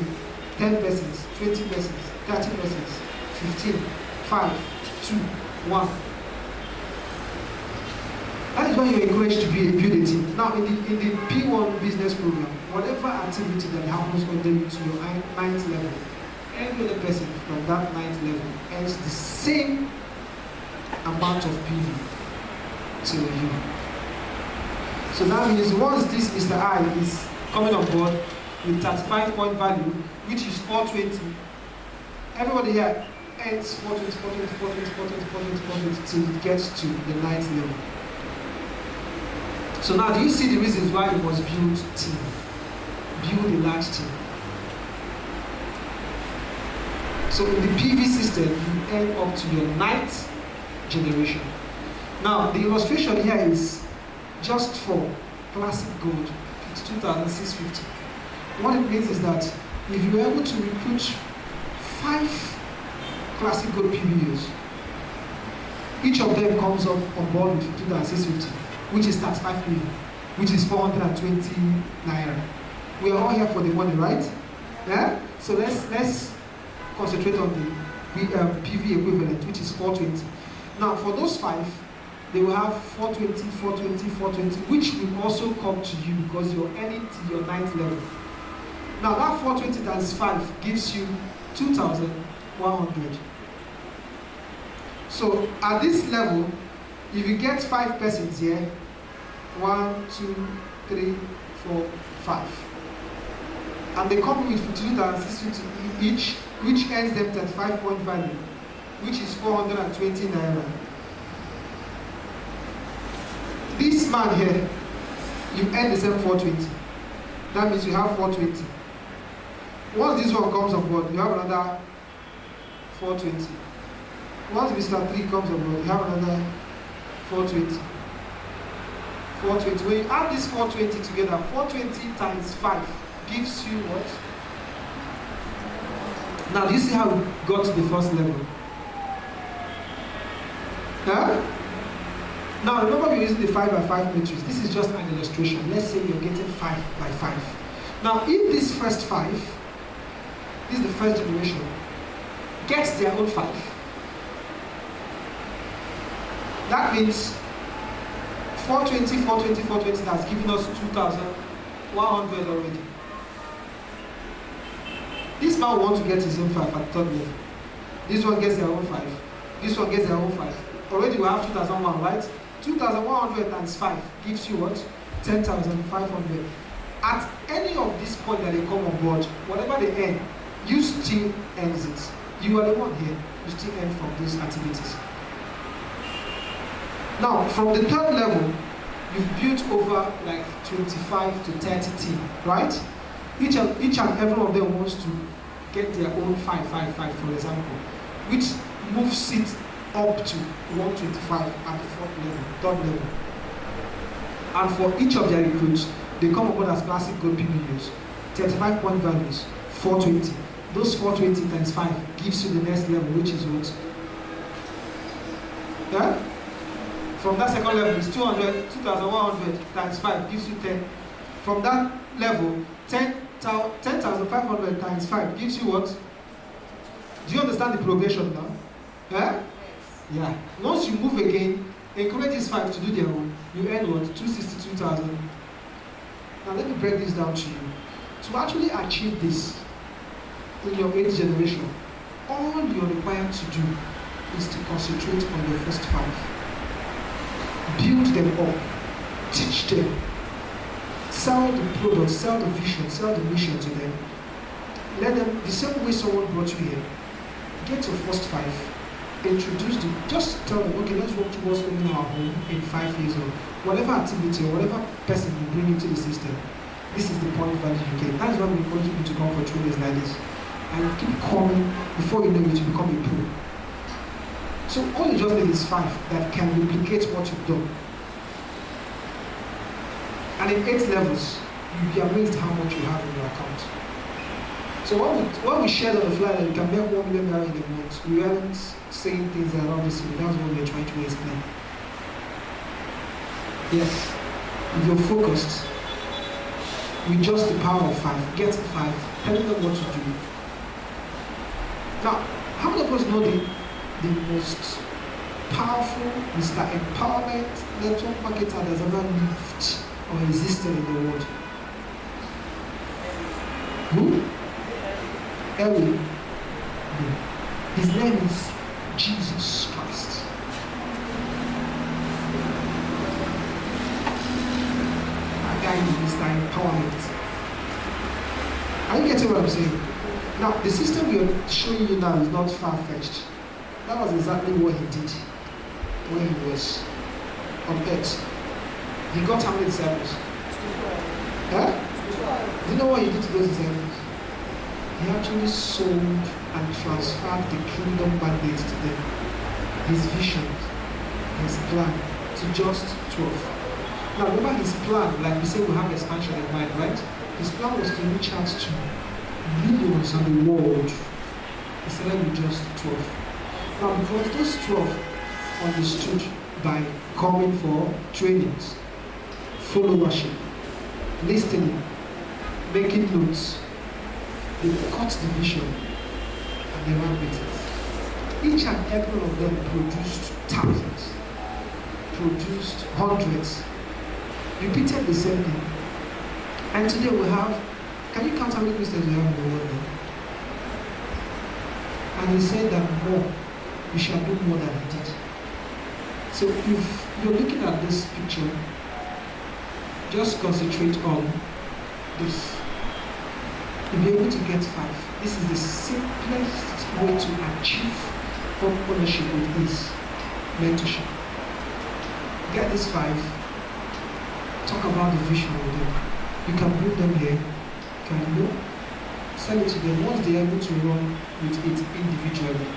Speaker 1: 10 persons, 20 persons, 30 persons, 15, 5, 2, 1. That is why you're encouraged to build a team. Now, in the P1 business program, whatever activity that happens under you to your 9th level, every other person from that 9th level earns the same amount of PV to you. So that means once this Mr. I is coming on board with 35 point value, which is 420, everybody here earns 420, 420, 420, 420, 420, 420 till it gets to the 9th level. So now, do you see the reasons why it was build team? Build a large team. So in the PV system, you earn up to your 9th generation. Now, the illustration here is just for classic gold, it's 2,650. What it means is that if you're able to recruit 5 classic gold PVUs. Each of them comes up on board with 15,650, which is 35 million, which is 420 naira. We are all here for the money, right? Yeah? So let's concentrate on the PV equivalent, which is 420. Now for those 5, they will have 420, 420, 420, which will also come to you because you're earning to your 9th level. Now that 420 times 5 gives you 2,100. So at this level, if you get 5 persons here, 1, 2, 3, 4, 5. And they come with 2,650 each, which earns them 35 point value, which is 420 naira. This man here, you earn the same 420. That means you have 420. Once this one comes on board, you have another 420. Once Mr. 3 comes on board, you have another 420. 420. When you add this 420 together, 420 times 5 gives you what? Now, do you see how we got to the first level? Huh? Now, remember we're using the 5 by 5 matrix. This is just an illustration. Let's say you're getting 5 by 5. Now, if this first 5, this is the first generation, gets their own 5, that means 420, 420, 420 has given us 2,100 already. This man wants to get his own 5 at 3rd level. This one gets their own 5. This one gets their own 5. Already we have 2,001, right? 2,100 times 5 gives you what? 10,500. At any of this point that they come on board, whatever they earn, you still earn it. You are the one here. You still earn from these activities. Now, from the 3rd level, you've built over like 25 to 30 team, right? Each and every one of them wants to get their own 555, for example, which moves it up to 125 at the 4th level, 3rd level. And for each of their recruits, they come aboard as classic gold PBUs, 35 point values, 420. Those 420 times 5 gives you the next level, which is what? Yeah? From that 2nd level, it's 200, 2,100 times 5 gives you 10. From that level, 10,500 times 5 gives you what? Do you understand the progression now? Yeah? Yeah. Once you move again, encourage these 5 to do their own, you earn what? 262,000. Now let me break this down to you. To actually achieve this in your 8th generation, all you're required to do is to concentrate on your first 5. Build them up, teach them, sell the product, sell the vision, sell the mission to them. Let them, the same way someone brought you here, get your first 5, introduce them, just tell them, okay, let's work towards owning our home in 5 years old. Whatever activity or whatever person you bring into the system, this is the point value you get. That's why we encourage you to come for trainings like this. And keep coming, before you know it, you become a pro. So all you just need is 5 that can replicate what you've done. And in 8 levels, you'll be amazed how much you have in your account. So what we shared on the flyer, you can make 1 million naira in a month. We aren't saying things around this way. That's what we're trying to explain. Yes, if you're focused, with just the power of 5, get 5, telling them what to do. Now, how many of us know the most powerful Mr. Empowerment network marketer that's ever lived or existed in the world? Who? Ellie. His name is Jesus Christ. That guy is Mr. Empowerment. Are you getting what I'm saying? Now, the system we are showing you now is not far-fetched. That was exactly what he did when he was on earth. He got how many disciples? Huh? Do you know what he did to those disciples? He actually sold and transferred the kingdom mandate to them. His vision, his plan, to just 12. Now remember his plan, like we say we have expansion in mind, right? His plan was to reach out to millions on the world. He started with just 12. Now, because those 12 understood by coming for trainings, followership, listening, making notes, they cut the vision and they ran with it. Each and every one of them produced thousands, produced hundreds, repeated the same thing. And today we have, can you count how many Christians we have in the world now? And he said that more, we shall do more than he did. So if you're looking at this picture, just concentrate on this. You'll be able to get 5. This is the simplest way to achieve ownership with ease. Mentorship. Get these 5. Talk about the vision with them. You can bring them here. Can you send it to them? Once they are able to run with it individually,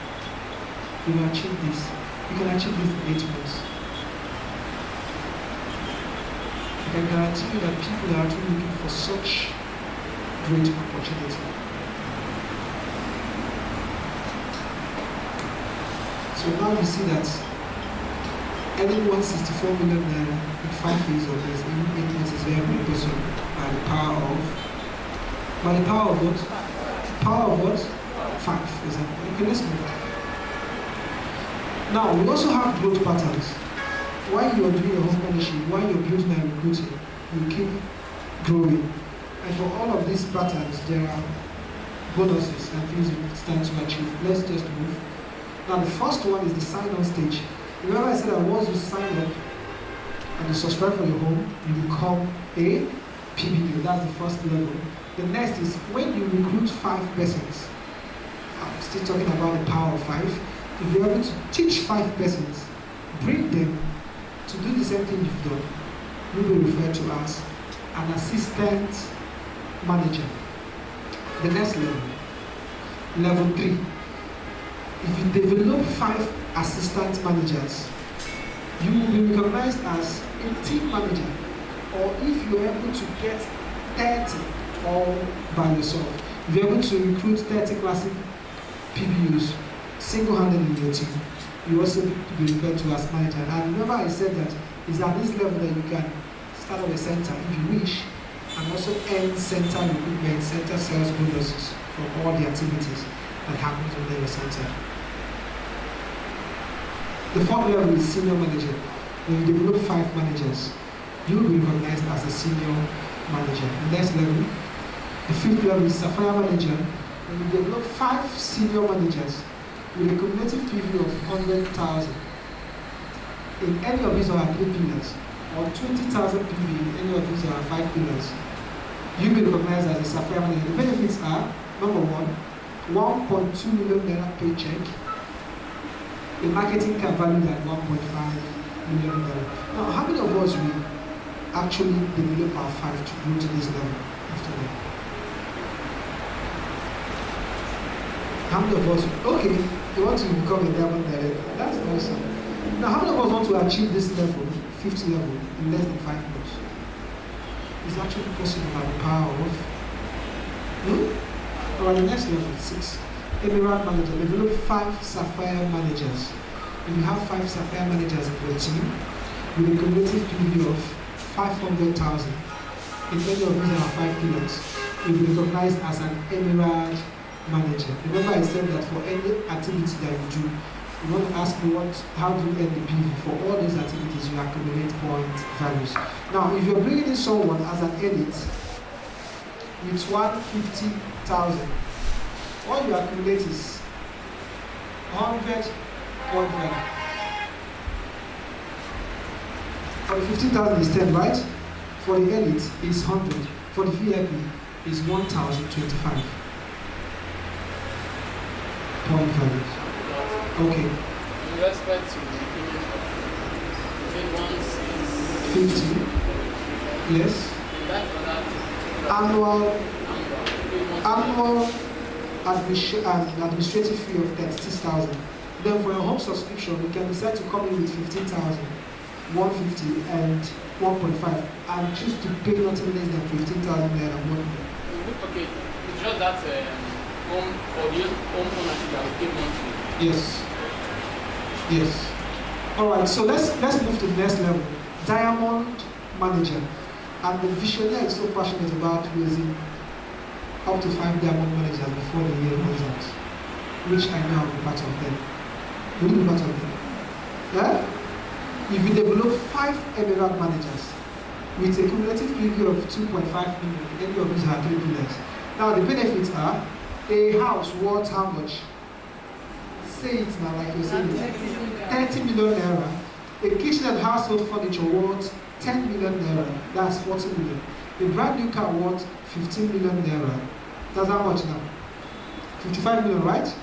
Speaker 1: you will achieve this. You can achieve this in 8 months. I can guarantee you that people are actually looking for such great opportunity. So now you see that earning 164 million naira in 5 years or less, in 8 months is very, very possible by the power of what? Power of what? 5, example. Okay, let's move on. Now, we also have growth patterns. While you are doing your entrepreneurship, while you're building and recruiting, you keep growing. And for all of these patterns, there are bonuses and things you stand to achieve. Let's just move. Now, the first one is the sign-on stage. Remember I said that once you sign up and you subscribe for your home, you become a PBD. That's the first level. The next is when you recruit 5 persons. I'm still talking about the power of 5. If you're able to teach 5 persons, bring them to do the same thing you've done, you will be referred to as an assistant manager. The next level, level 3. If you develop 5 assistant managers, you will be recognized as a team manager. Or if you're able to get 30 all by yourself, if you're able to recruit 30 classic PBUs single-handedly in your team, you also be referred to as manager. And remember I said that it's at this level that you can start up a center if you wish, and also earn center recruitment, center sales bonuses from all the activities that happens within your center. The 4th level is senior manager. When you develop 5 managers, you will be recognized as a senior manager. The next level, the 5th level is sapphire manager. When you develop 5 senior managers with a cumulative PV of 100,000 in any of these are 3 pillars, or 20,000 PV in any of these are 5 pillars, you will be recognized as a sapphire manager. The benefits are, number 1, 1.2 million naira paycheck, a marketing cap valued at 1.5 million naira. Now, how many of us will actually develop our 5 to go to this level after that? How many of us, okay, you want to become a diamond director? That's awesome. Now, how many of us want to achieve this level, 50 level, in less than 5 months? It's actually possible by the power of, Or the next level, 6. Emerald manager, develop 5 sapphire managers. If you have 5 sapphire managers in your team, with a cumulative PV of 500,000, in any of these are 5 pillars, you'll be recognized as an emerald manager. Remember I said that for any activity that you do, you want to ask me how do you earn the PV? For all these activities, you accumulate point values. Now, if you're bringing in someone as an elite with 150,000, all you accumulate is 100 point value. For the 15,000 is 10, right? For the elite is 100. For the VIP is 1,025 point values. Okay.
Speaker 3: In respect to the ones is
Speaker 1: 50. Yes. Annual administrative fee of 36,000. Then for your home subscription, you can decide to come in with 15,000, 150, and 1.5, and choose to pay nothing less than 15,000 naira a month.
Speaker 3: Okay, it's just that home for the home ownership that we pay monthly.
Speaker 1: Yes. Yes. All right. So let's move to the next level. Diamond manager. And the visionary is so passionate about raising up to 5 diamond managers before the year runs out, which I know I'll be part of them. Will you be part of them? Yeah? If you develop 5 emerald managers with a cumulative PV of 2.5 million, any of these are 3 pillars. Now the benefits are a house worth how much? Say it now like you're saying it. 30 million naira. A kitchen and household furniture worth 10 million naira. That's 40 million. A brand new car worth 15 million naira. That's how much now? 55 million, right?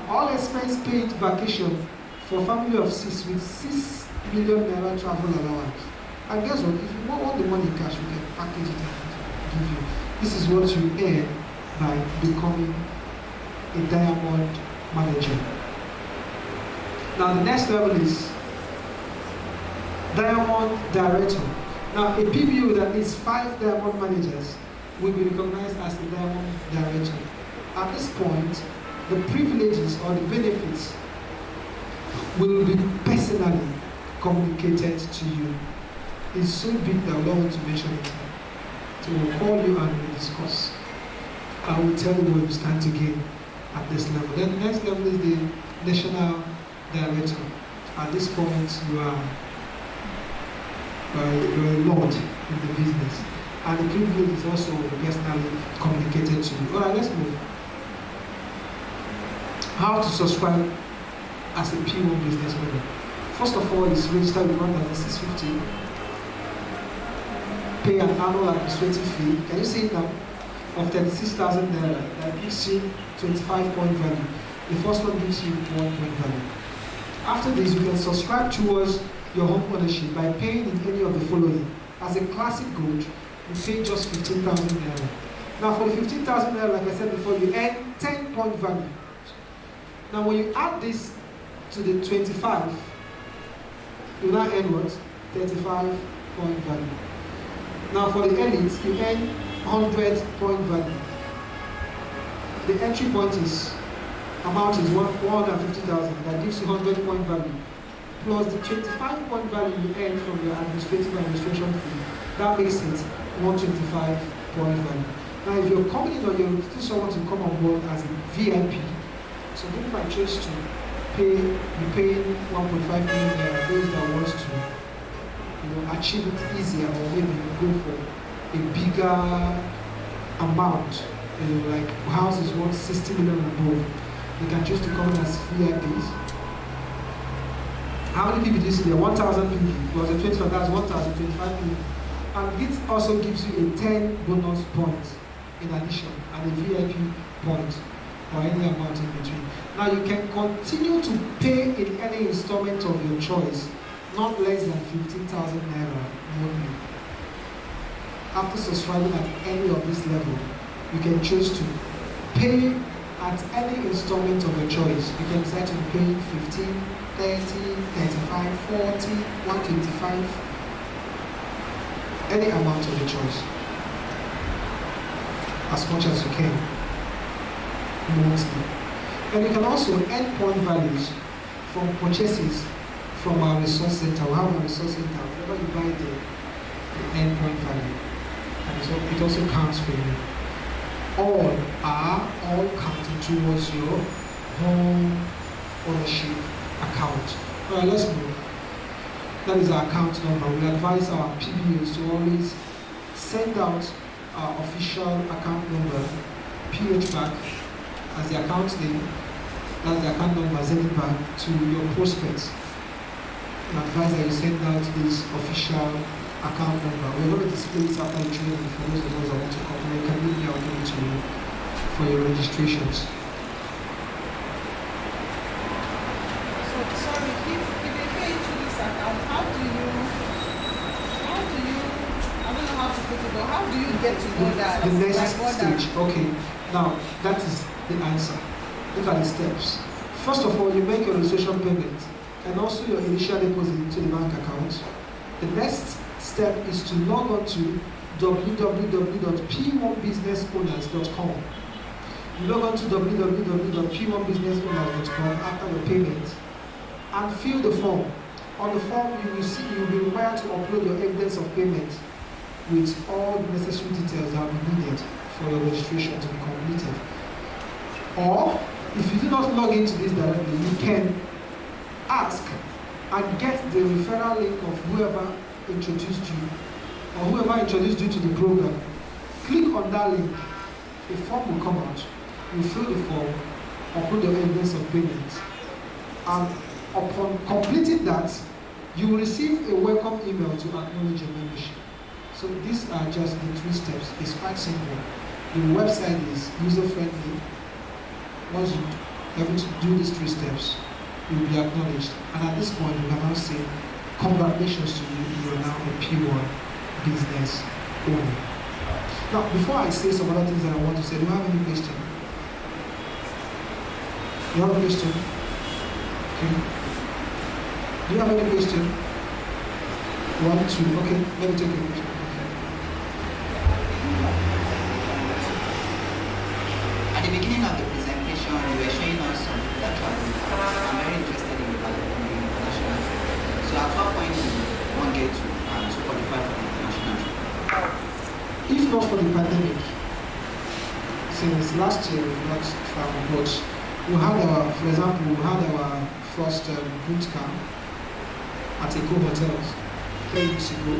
Speaker 1: All expense paid vacation for family of 6 with 6 million naira travel allowance. And guess what? If you want the money in cash, we can package it and give you. This is what you earn by becoming a diamond manager. Now the next level is diamond director. Now a PBO that is 5 diamond managers will be recognized as the diamond director. At this point, the privileges or the benefits will be personally communicated to you. It's so big that I don't want to mention it. So we'll call you and we'll discuss. I will tell you where you stand to gain at this level. Then the next level is the national director. At this point, you are a lord in the business. And the privilege is also personally communicated to you. Alright, let's move. How to subscribe as a P1 business owner. First of all, is register with 1,650. Pay an annual administrative fee. Can you see it now? Of 36,000 naira. That gives you 25 point value. The first one gives you 1 point value. After this, you can subscribe towards your home ownership by paying in any of the following. As a classic gold, you pay just 15,000 naira. Now for the 15,000 naira, like I said before, you earn 10 point value. Now when you add this to the 25, you now earn what? 35 point value. Now for the elites, you earn 100 point value. The entry point is amount is 150,000. That gives you 100 point value. Plus the 25 point value you earn from your administration fee. That makes it 125 point value. Now if you're coming in or you still want to come on board as a VIP, so people might choose to be paying 1.5 million naira, those that want to achieve it easier, or maybe you go for a bigger amount, like houses worth 60 million and above. You can choose to come in as VIPs. How many people do you see there? 1,000 people. Because the 25, that's 1,025 people. And it also gives you a 10 bonus points in addition, and a VIP point, or any amount in between. Now you can continue to pay in any installment of your choice, not less than 15,000 naira monthly. After subscribing at any of this level, you can choose to pay at any installment of your choice. You can decide to pay 15, 30, 35, 40, 125, any amount of your choice, as much as you can, monthly. And you can also earn point values from purchases from our resource center. We have a resource center. Whenever you buy there, you earn point value. And so it also counts for you. All counting towards your home ownership account. Alright, let's move. That is our account number. We advise our PBOs to always send out our official account number, PH back, as the account name, that's the account number, send it back to your prospects. We advise that you send out this official account number. We're going to display this after the training for those of us that want to come. You can leave me, I'll give it to you for your registrations.
Speaker 2: So sorry, if they pay into this account, how do you I don't know how to put it, but how do you get to know that?
Speaker 1: The next
Speaker 2: like
Speaker 1: stage. Okay, now that is the answer. Look at the steps. First of all, you make your registration payment and also your initial deposit into the bank account. The next step is to log on to www.p1businessowners.com. You log on to www.p1businessowners.com after your payment. and fill the form. On the form, you will be required to upload your evidence of payment with all the necessary details that will be needed for your registration to be completed. Or, if you do not log into this directly, you can ask and get the referral link of whoever introduced you or whoever introduced you to the program. Click on that link, a form will come out, you fill the form, upload your evidence of payment, and upon completing that, you will receive a welcome email to acknowledge your membership. So these are just the 3 steps. It's quite simple. The website is user-friendly. Once you are able to do these 3 steps, you will be acknowledged. And at this point, we can now say, congratulations to you, you are now a P1 business owner. Now, before I say some other things that I want to say, do you have any question? You have a question? Okay. Do you have any question? 1, 2. Okay, let me take a question.
Speaker 4: At the beginning of the presentation, you were showing us some actual I'm very interested in the international. So at what point do one get to qualify for the international trip?
Speaker 1: If not for the pandemic, since last year we not traveled much. We had for example, we had our first boot camp at Expo hotels 3 weeks ago.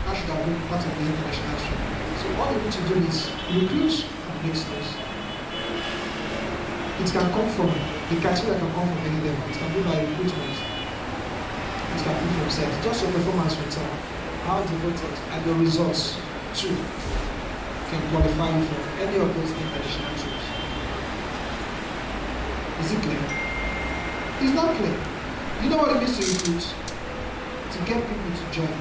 Speaker 1: That should have been part of the international trip. So all we need to do is recruit and make sales. It can come from, the criteria can come from any level. It can be by recruitment. It can be from sales. Just your performance will tell how devoted and your results too can qualify you for any of those international trips. Is it clear? It's not clear. You know what it means to recruit? To get people to join.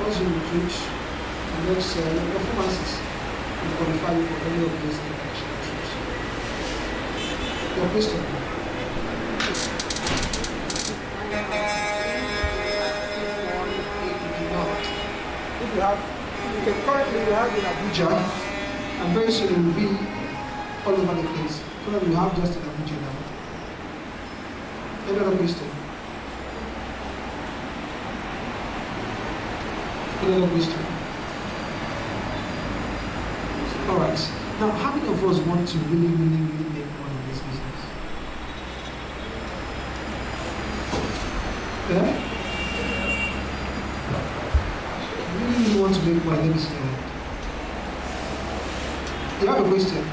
Speaker 1: Once you recruit, and next your performances will qualify you for any of those international trips. Your question? If you have, currently you have in Abuja, and very soon it will be all over the place. Currently we have just in Abuja now. Any other question? Any other question? Alright. Now, how many of us want to really make money in this business? Yeah? Really want to make money? Let me see your hand. You have a question?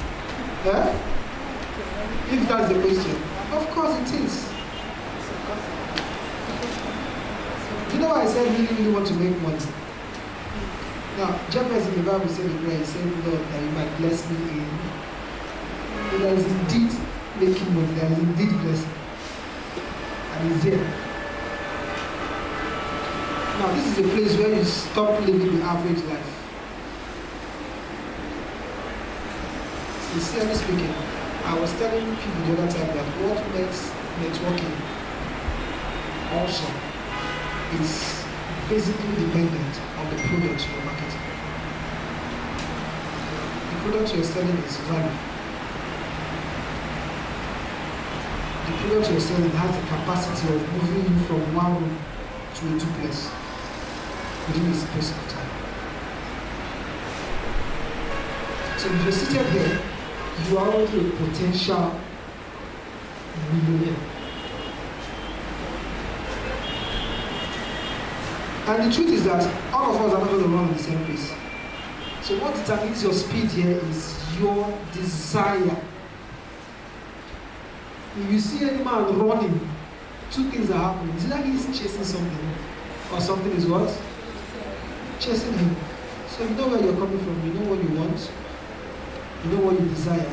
Speaker 1: Yeah? If that's the question, of course it is. You know why I said really want to make money? Now, Jabez in the Bible said in prayer, he said, Lord, that you might bless me in. And there is indeed making money, there is indeed blessing. And it's there. Now, this is a place where you stop living the average life. Sincerely speaking, I was telling people the other time that what makes networking awesome is basically dependent on the product you're marketing. The product you're selling is value. The product you're selling has the capacity of moving you from one room to a duplex within a space of time. So if you're seated here, you are already a potential millionaire. And the truth is that all of us are not going to run at the same pace. So what determines your speed here is your desire. If you see any man running, 2 things are happening. It's like he's chasing something, or something is what? Chasing him. So you know where you're coming from, you know what you want, you know what you desire.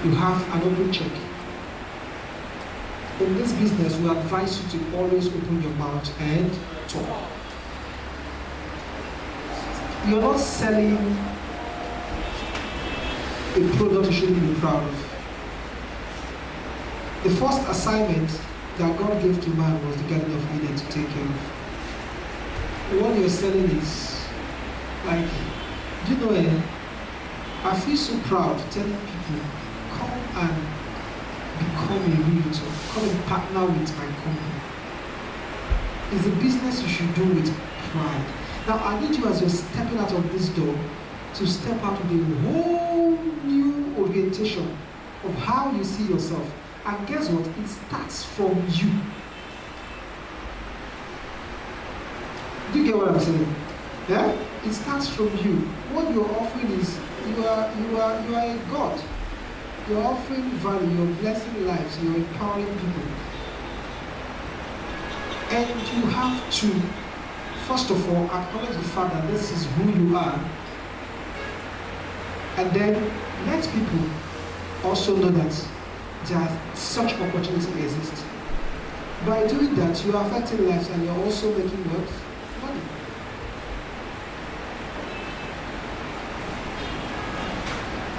Speaker 1: You have an open check. In this business, we advise you to always open your mouth and talk. You're not selling a product you shouldn't be proud of. The first assignment that God gave to man was the Garden of Eden to take care of. What you're selling is like, you know, I feel so proud telling people, come and become a realtor, come and partner with my company. It's a business you should do with pride. Now I need you, as you're stepping out of this door, to step out with a whole new orientation of how you see yourself. And guess what? It starts from you. Do you get what I'm saying? Yeah? It starts from you. What you're offering is you are a God. You're offering value, you're blessing lives, you're empowering people. And you have to, first of all, acknowledge the fact that this is who you are. And then let people also know that such opportunity exists. By doing that, you are affecting lives and you're also making money.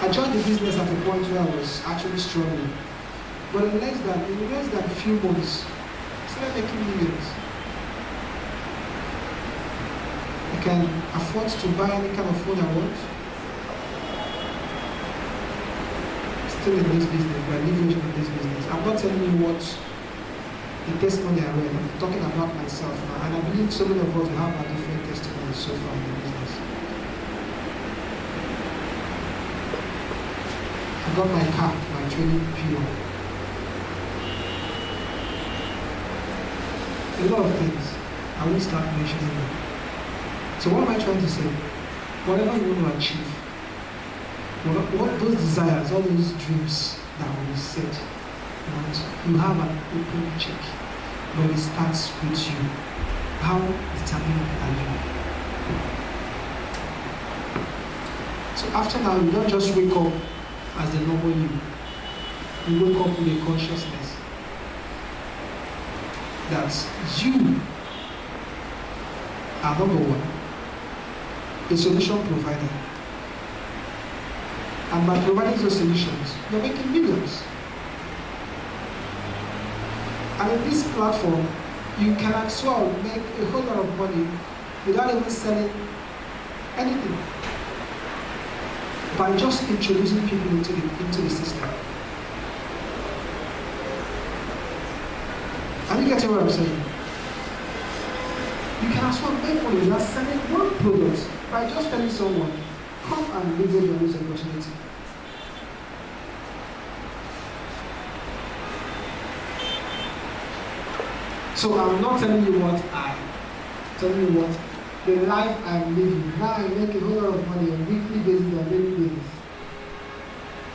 Speaker 1: I joined the business at a point where I was actually struggling. But in less than a few months, I started making millions. I can afford to buy any kind of phone I want. Still in this business, by leveraging in this business. I'm not telling you what the testimony I read. I'm talking about myself now. And I believe so many of us have a different testimonies so far in the business. I got my car, my training period. A lot of things. I will start mentioning them. So what am I trying to say? Whatever you want to achieve, what those desires, all those dreams that will be set, you have an open check, but it starts with you. How determined are you? So after now, you don't just wake up as the normal you. You wake up with a consciousness that you are number one, a solution provider. And by providing those solutions, you're making millions. And in this platform, you can as well make a whole lot of money without even selling anything, by just introducing people into the system. Are you getting what I'm saying? You can as well make money without selling one product, by just telling someone, come and leverage on this opportunity. So I'm not telling you the life I'm living. Now I make a whole lot of money on a weekly basis and daily basis.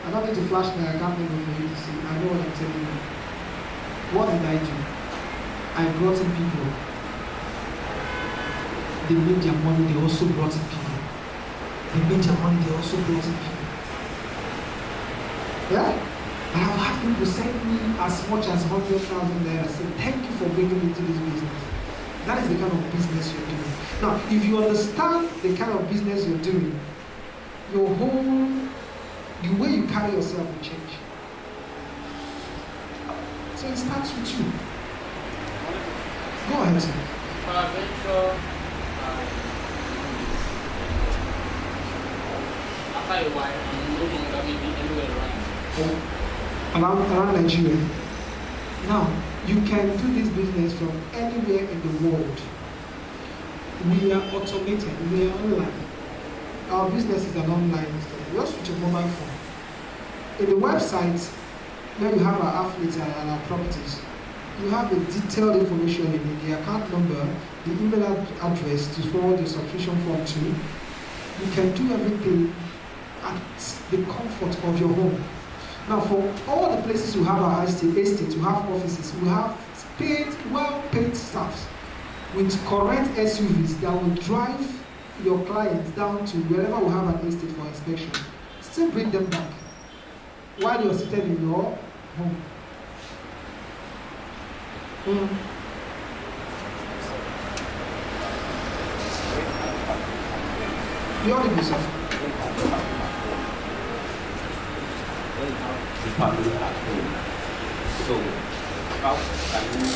Speaker 1: I don't need to flash my account number for you to see. I know what I'm telling you. What did I do? I brought in people. They made their money, they also brought in people. They made their money, they also brought in people. Yeah? I have had people send me as much as 100,000 naira. Say, thank you for bringing me to this business. That is the kind of business you're doing. Now, if you understand the kind of business you're doing, the way you carry yourself will change. So it starts with you. Go ahead, sir.
Speaker 3: After a while, I'm no longer maybe anywhere
Speaker 1: around Nigeria. Now, you can do this business from anywhere in the world. We are automated, we are online. Our business is an online stuff. Just with your mobile phone. In the website where you have our affiliates and our properties, you have the detailed information in it, the account number, the email address to forward your subscription form to. You can do everything at the comfort of your home. Now, for all the places you have our estates, you have offices, we have well-paid staffs with correct SUVs that will drive your clients down to wherever we have an estate for inspection. Still bring them back while you're seated in your home. You ought to be yourself.
Speaker 5: So, how can you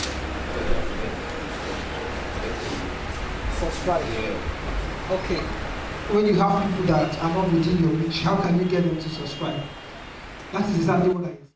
Speaker 1: Subscribe.
Speaker 5: Yeah.
Speaker 1: Okay. When you have people that are not within your reach, how can you get them to subscribe? That is exactly what I